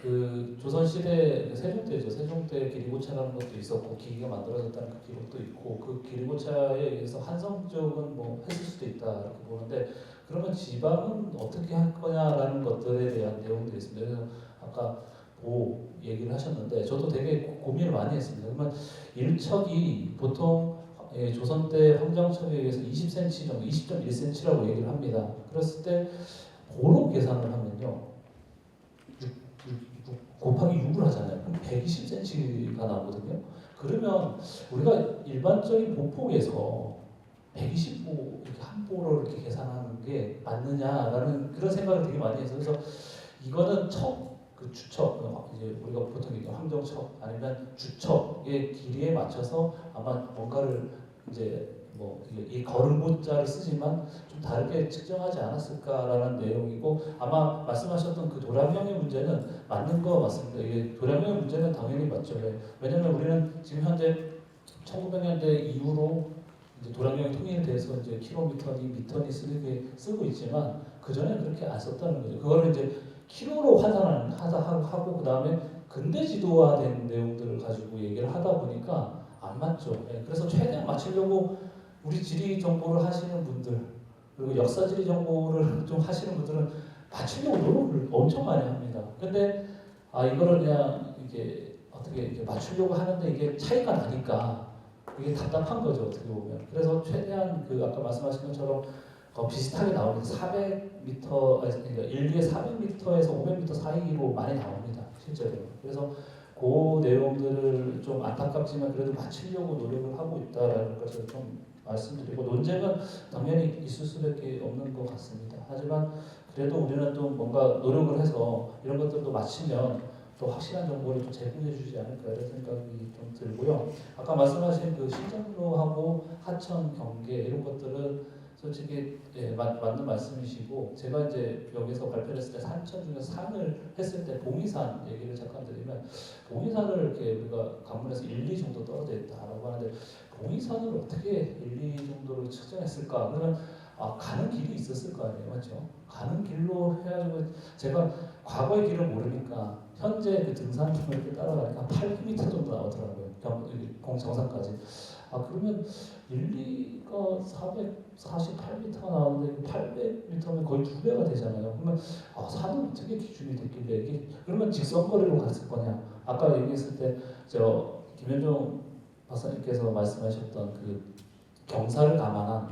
그 조선시대 세종대죠. 세종대 기리고차라는 것도 있었고 기기가 만들어졌다는 그 기록도 있고 그 기리고차에 의해서 한성적은 뭐 했을 수도 있다 이렇게 보는데 그러면 지방은 어떻게 할 거냐라는 것들에 대한 내용도 있습니다. 그래서 아까 보 얘기를 하셨는데 저도 되게 고민을 많이 했습니다. 그러면 1척이 보통 조선 때 황정척에 의해서 20cm 정도, 20.1cm라고 얘기를 합니다. 그랬을 때 보로 계산을 하면요. 곱하기 6을 하잖아요. 그럼 120cm가 나오거든요. 그러면 우리가 일반적인 보폭에서 120보 이렇게 한 보로 이렇게 계산하는 게 맞느냐라는 그런 생각을 되게 많이 해서 그래서 이거는 그 주척 이제 우리가 보통 얘기하는 황정척 아니면 주척의 길이에 맞춰서 아마 뭔가를 이제 뭐 이 걸음보자를 쓰지만 좀 다르게 측정하지 않았을까라는 내용이고 아마 말씀하셨던 그 도량형의 문제는 맞는 거 맞습니다. 이게 도량형의 문제는 당연히 맞죠. 왜냐하면 우리는 지금 현재 1900년대 이후로 이제 도량형의 통일에 대해서 이제 킬로미터니 미터니 쓰고 있지만 그 전에 그렇게 안 썼다는 거죠. 그거를 이제 키로로 하고 그 다음에 근대 지도화된 내용들을 가지고 얘기를 하다 보니까 안 맞죠. 그래서 최대한 맞추려고 우리 지리 정보를 하시는 분들 그리고 역사 지리 정보를 좀 하시는 분들은 맞추려고 노력을 엄청 많이 합니다. 근데 이거를 그냥 이게 어떻게 이렇게 맞추려고 하는데 이게 차이가 나니까 이게 답답한 거죠 어떻게 보면. 그래서 최대한 그 아까 말씀하신 것처럼 비슷하게 나오는 400m, 그러니까 1, 2에 400m에서 500m 사이로 많이 나옵니다 실제로. 그래서 그 내용들을 좀 안타깝지만 그래도 맞추려고 노력을 하고 있다라는 것을 좀 말씀드리고 논쟁은 당연히 있을 수밖에 없는 것 같습니다. 하지만 그래도 우리는 또 뭔가 노력을 해서 이런 것들도 맞추면 또 확실한 정보를 좀 제공해 주지 않을까 이런 생각이 좀 들고요. 아까 말씀하신 그 신정로하고 하천 경계 이런 것들은 솔직히 맞는 말씀이시고 제가 이제 여기서 발표를 했을 때 산천 중에서 산을 했을 때 봉이산 얘기를 잠깐 드리면 봉이산을 이렇게 우리가 강문에서 1, 2 정도 떨어져 있다라고 하는데 봉이산을 어떻게 1, 2 정도로 측정했을까? 그러면 가는 길이 있었을 거 아니에요, 맞죠? 가는 길로 해가지고 제가 과거의 길을 모르니까 현재 그 등산로를 이렇게 따라가니까 800m 정도 나오더라고요. 정상까지. 그러면 1, 2가 448m가 나오는데 800m면 거의 2배가 되잖아요. 그러면 산은 어떻게 기준이 됐길래 이게 그러면 직선거리로 갔을 거냐? 아까 얘기했을 때 김현종 박사님께서 말씀하셨던 그 경사를 감안한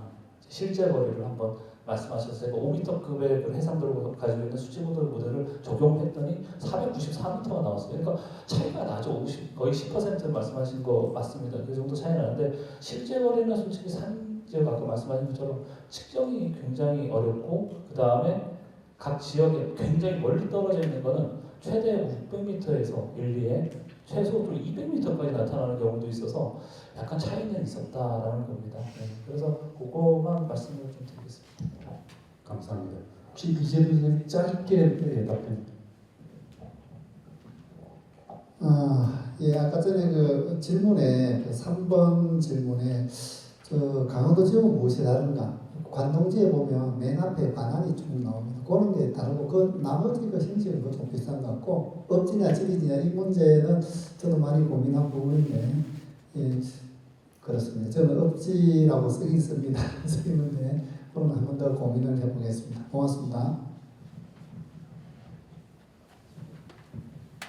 실제 거리를 한번 말씀하셨어요. 5m급의 그 해상도를 가지고 있는 수직모델 모델을 적용했더니 494m가 나왔어요. 그러니까 차이가 나죠. 거의 10% 말씀하신 거 맞습니다. 그 정도 차이 나는데 실제 거리는 솔직히 산 지역 아까 말씀하신 것처럼 측정이 굉장히 어렵고 그 다음에 각 지역에 굉장히 멀리 떨어져 있는 거는 최대 600m에서 1, 2에 최소로 200m까지 나타나는 경우도 있어서 약간 차이는 있었다라는 겁니다. 그래서 그거만 말씀을 좀 드리겠습니다. 감사합니다. 혹시 이재도 선생님 짧게 대답해. 예, 아까 전에 그 질문에 그 3번 질문에 강원도 지역은 무엇이 다른가? 관동지에 보면 맨 앞에 반환이 쭉 나옵니다. 그런 게 다르고 그 나머지 그 형식은 좀 비슷한 것 같고 업지냐 지리지냐 이 문제는 저도 많이 고민한 부분인데 예, 그렇습니다. 저는 업지라고 쓰긴 씁니다. 쓰이는데 그럼 한 번 더 고민을 해보겠습니다. 고맙습니다.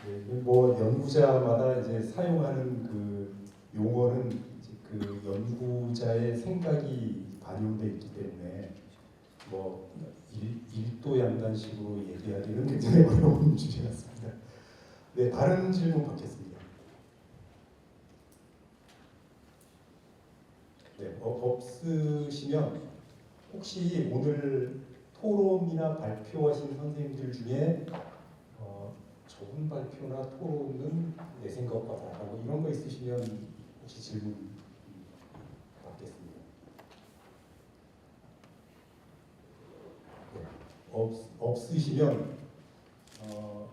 네, 뭐 연구자마다 이제 사용하는 그 용어는 이제 그 연구 지도자의 생각이 반영되어 있기 때문에 뭐 일도 양단식으로 얘기하기는 굉장히 어려운 주제 같습니다. 네, 다른 질문 받겠습니다. 네, 없으시면 혹시 오늘 토론이나 발표하신 선생님들 중에 저분 발표나 토론은 내 생각과 다르고 이런 거 있으시면 혹시 질문 받겠습니다. 네, 없으시면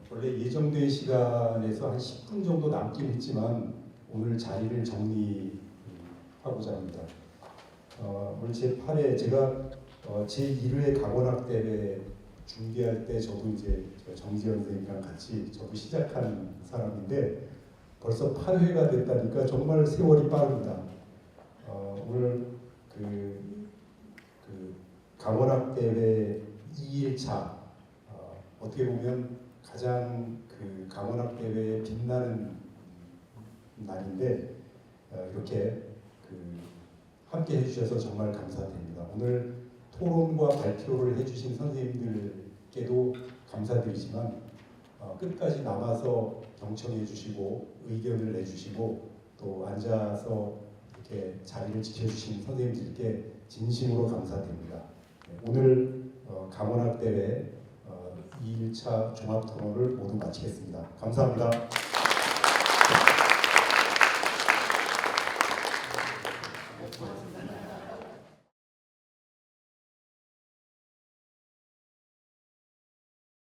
원래 예정된 시간에서 한 10분 정도 남긴 했지만 오늘 자리를 정리하고자 합니다. 오늘 제8회 제가 제1회 강원학대회 준비할 때 저도 이제 정지현 선생님이랑 같이 저도 시작한 사람인데 벌써 8회가 됐다니까 정말 세월이 빠릅니다. 오늘 그 강원학대회 2일차 어떻게 보면 가장 그 강원학대회에 빛나는 날인데 이렇게 함께 해주셔서 정말 감사드립니다. 오늘 토론과 발표를 해주신 선생님들께도 감사드리지만 끝까지 남아서 경청해 주시고 의견을 내주시고 또 앉아서 이렇게 자리를 지켜주신 선생님들께 진심으로 감사드립니다. 오늘 강원학대회 2일차 종합토론을 모두 마치겠습니다. 감사합니다.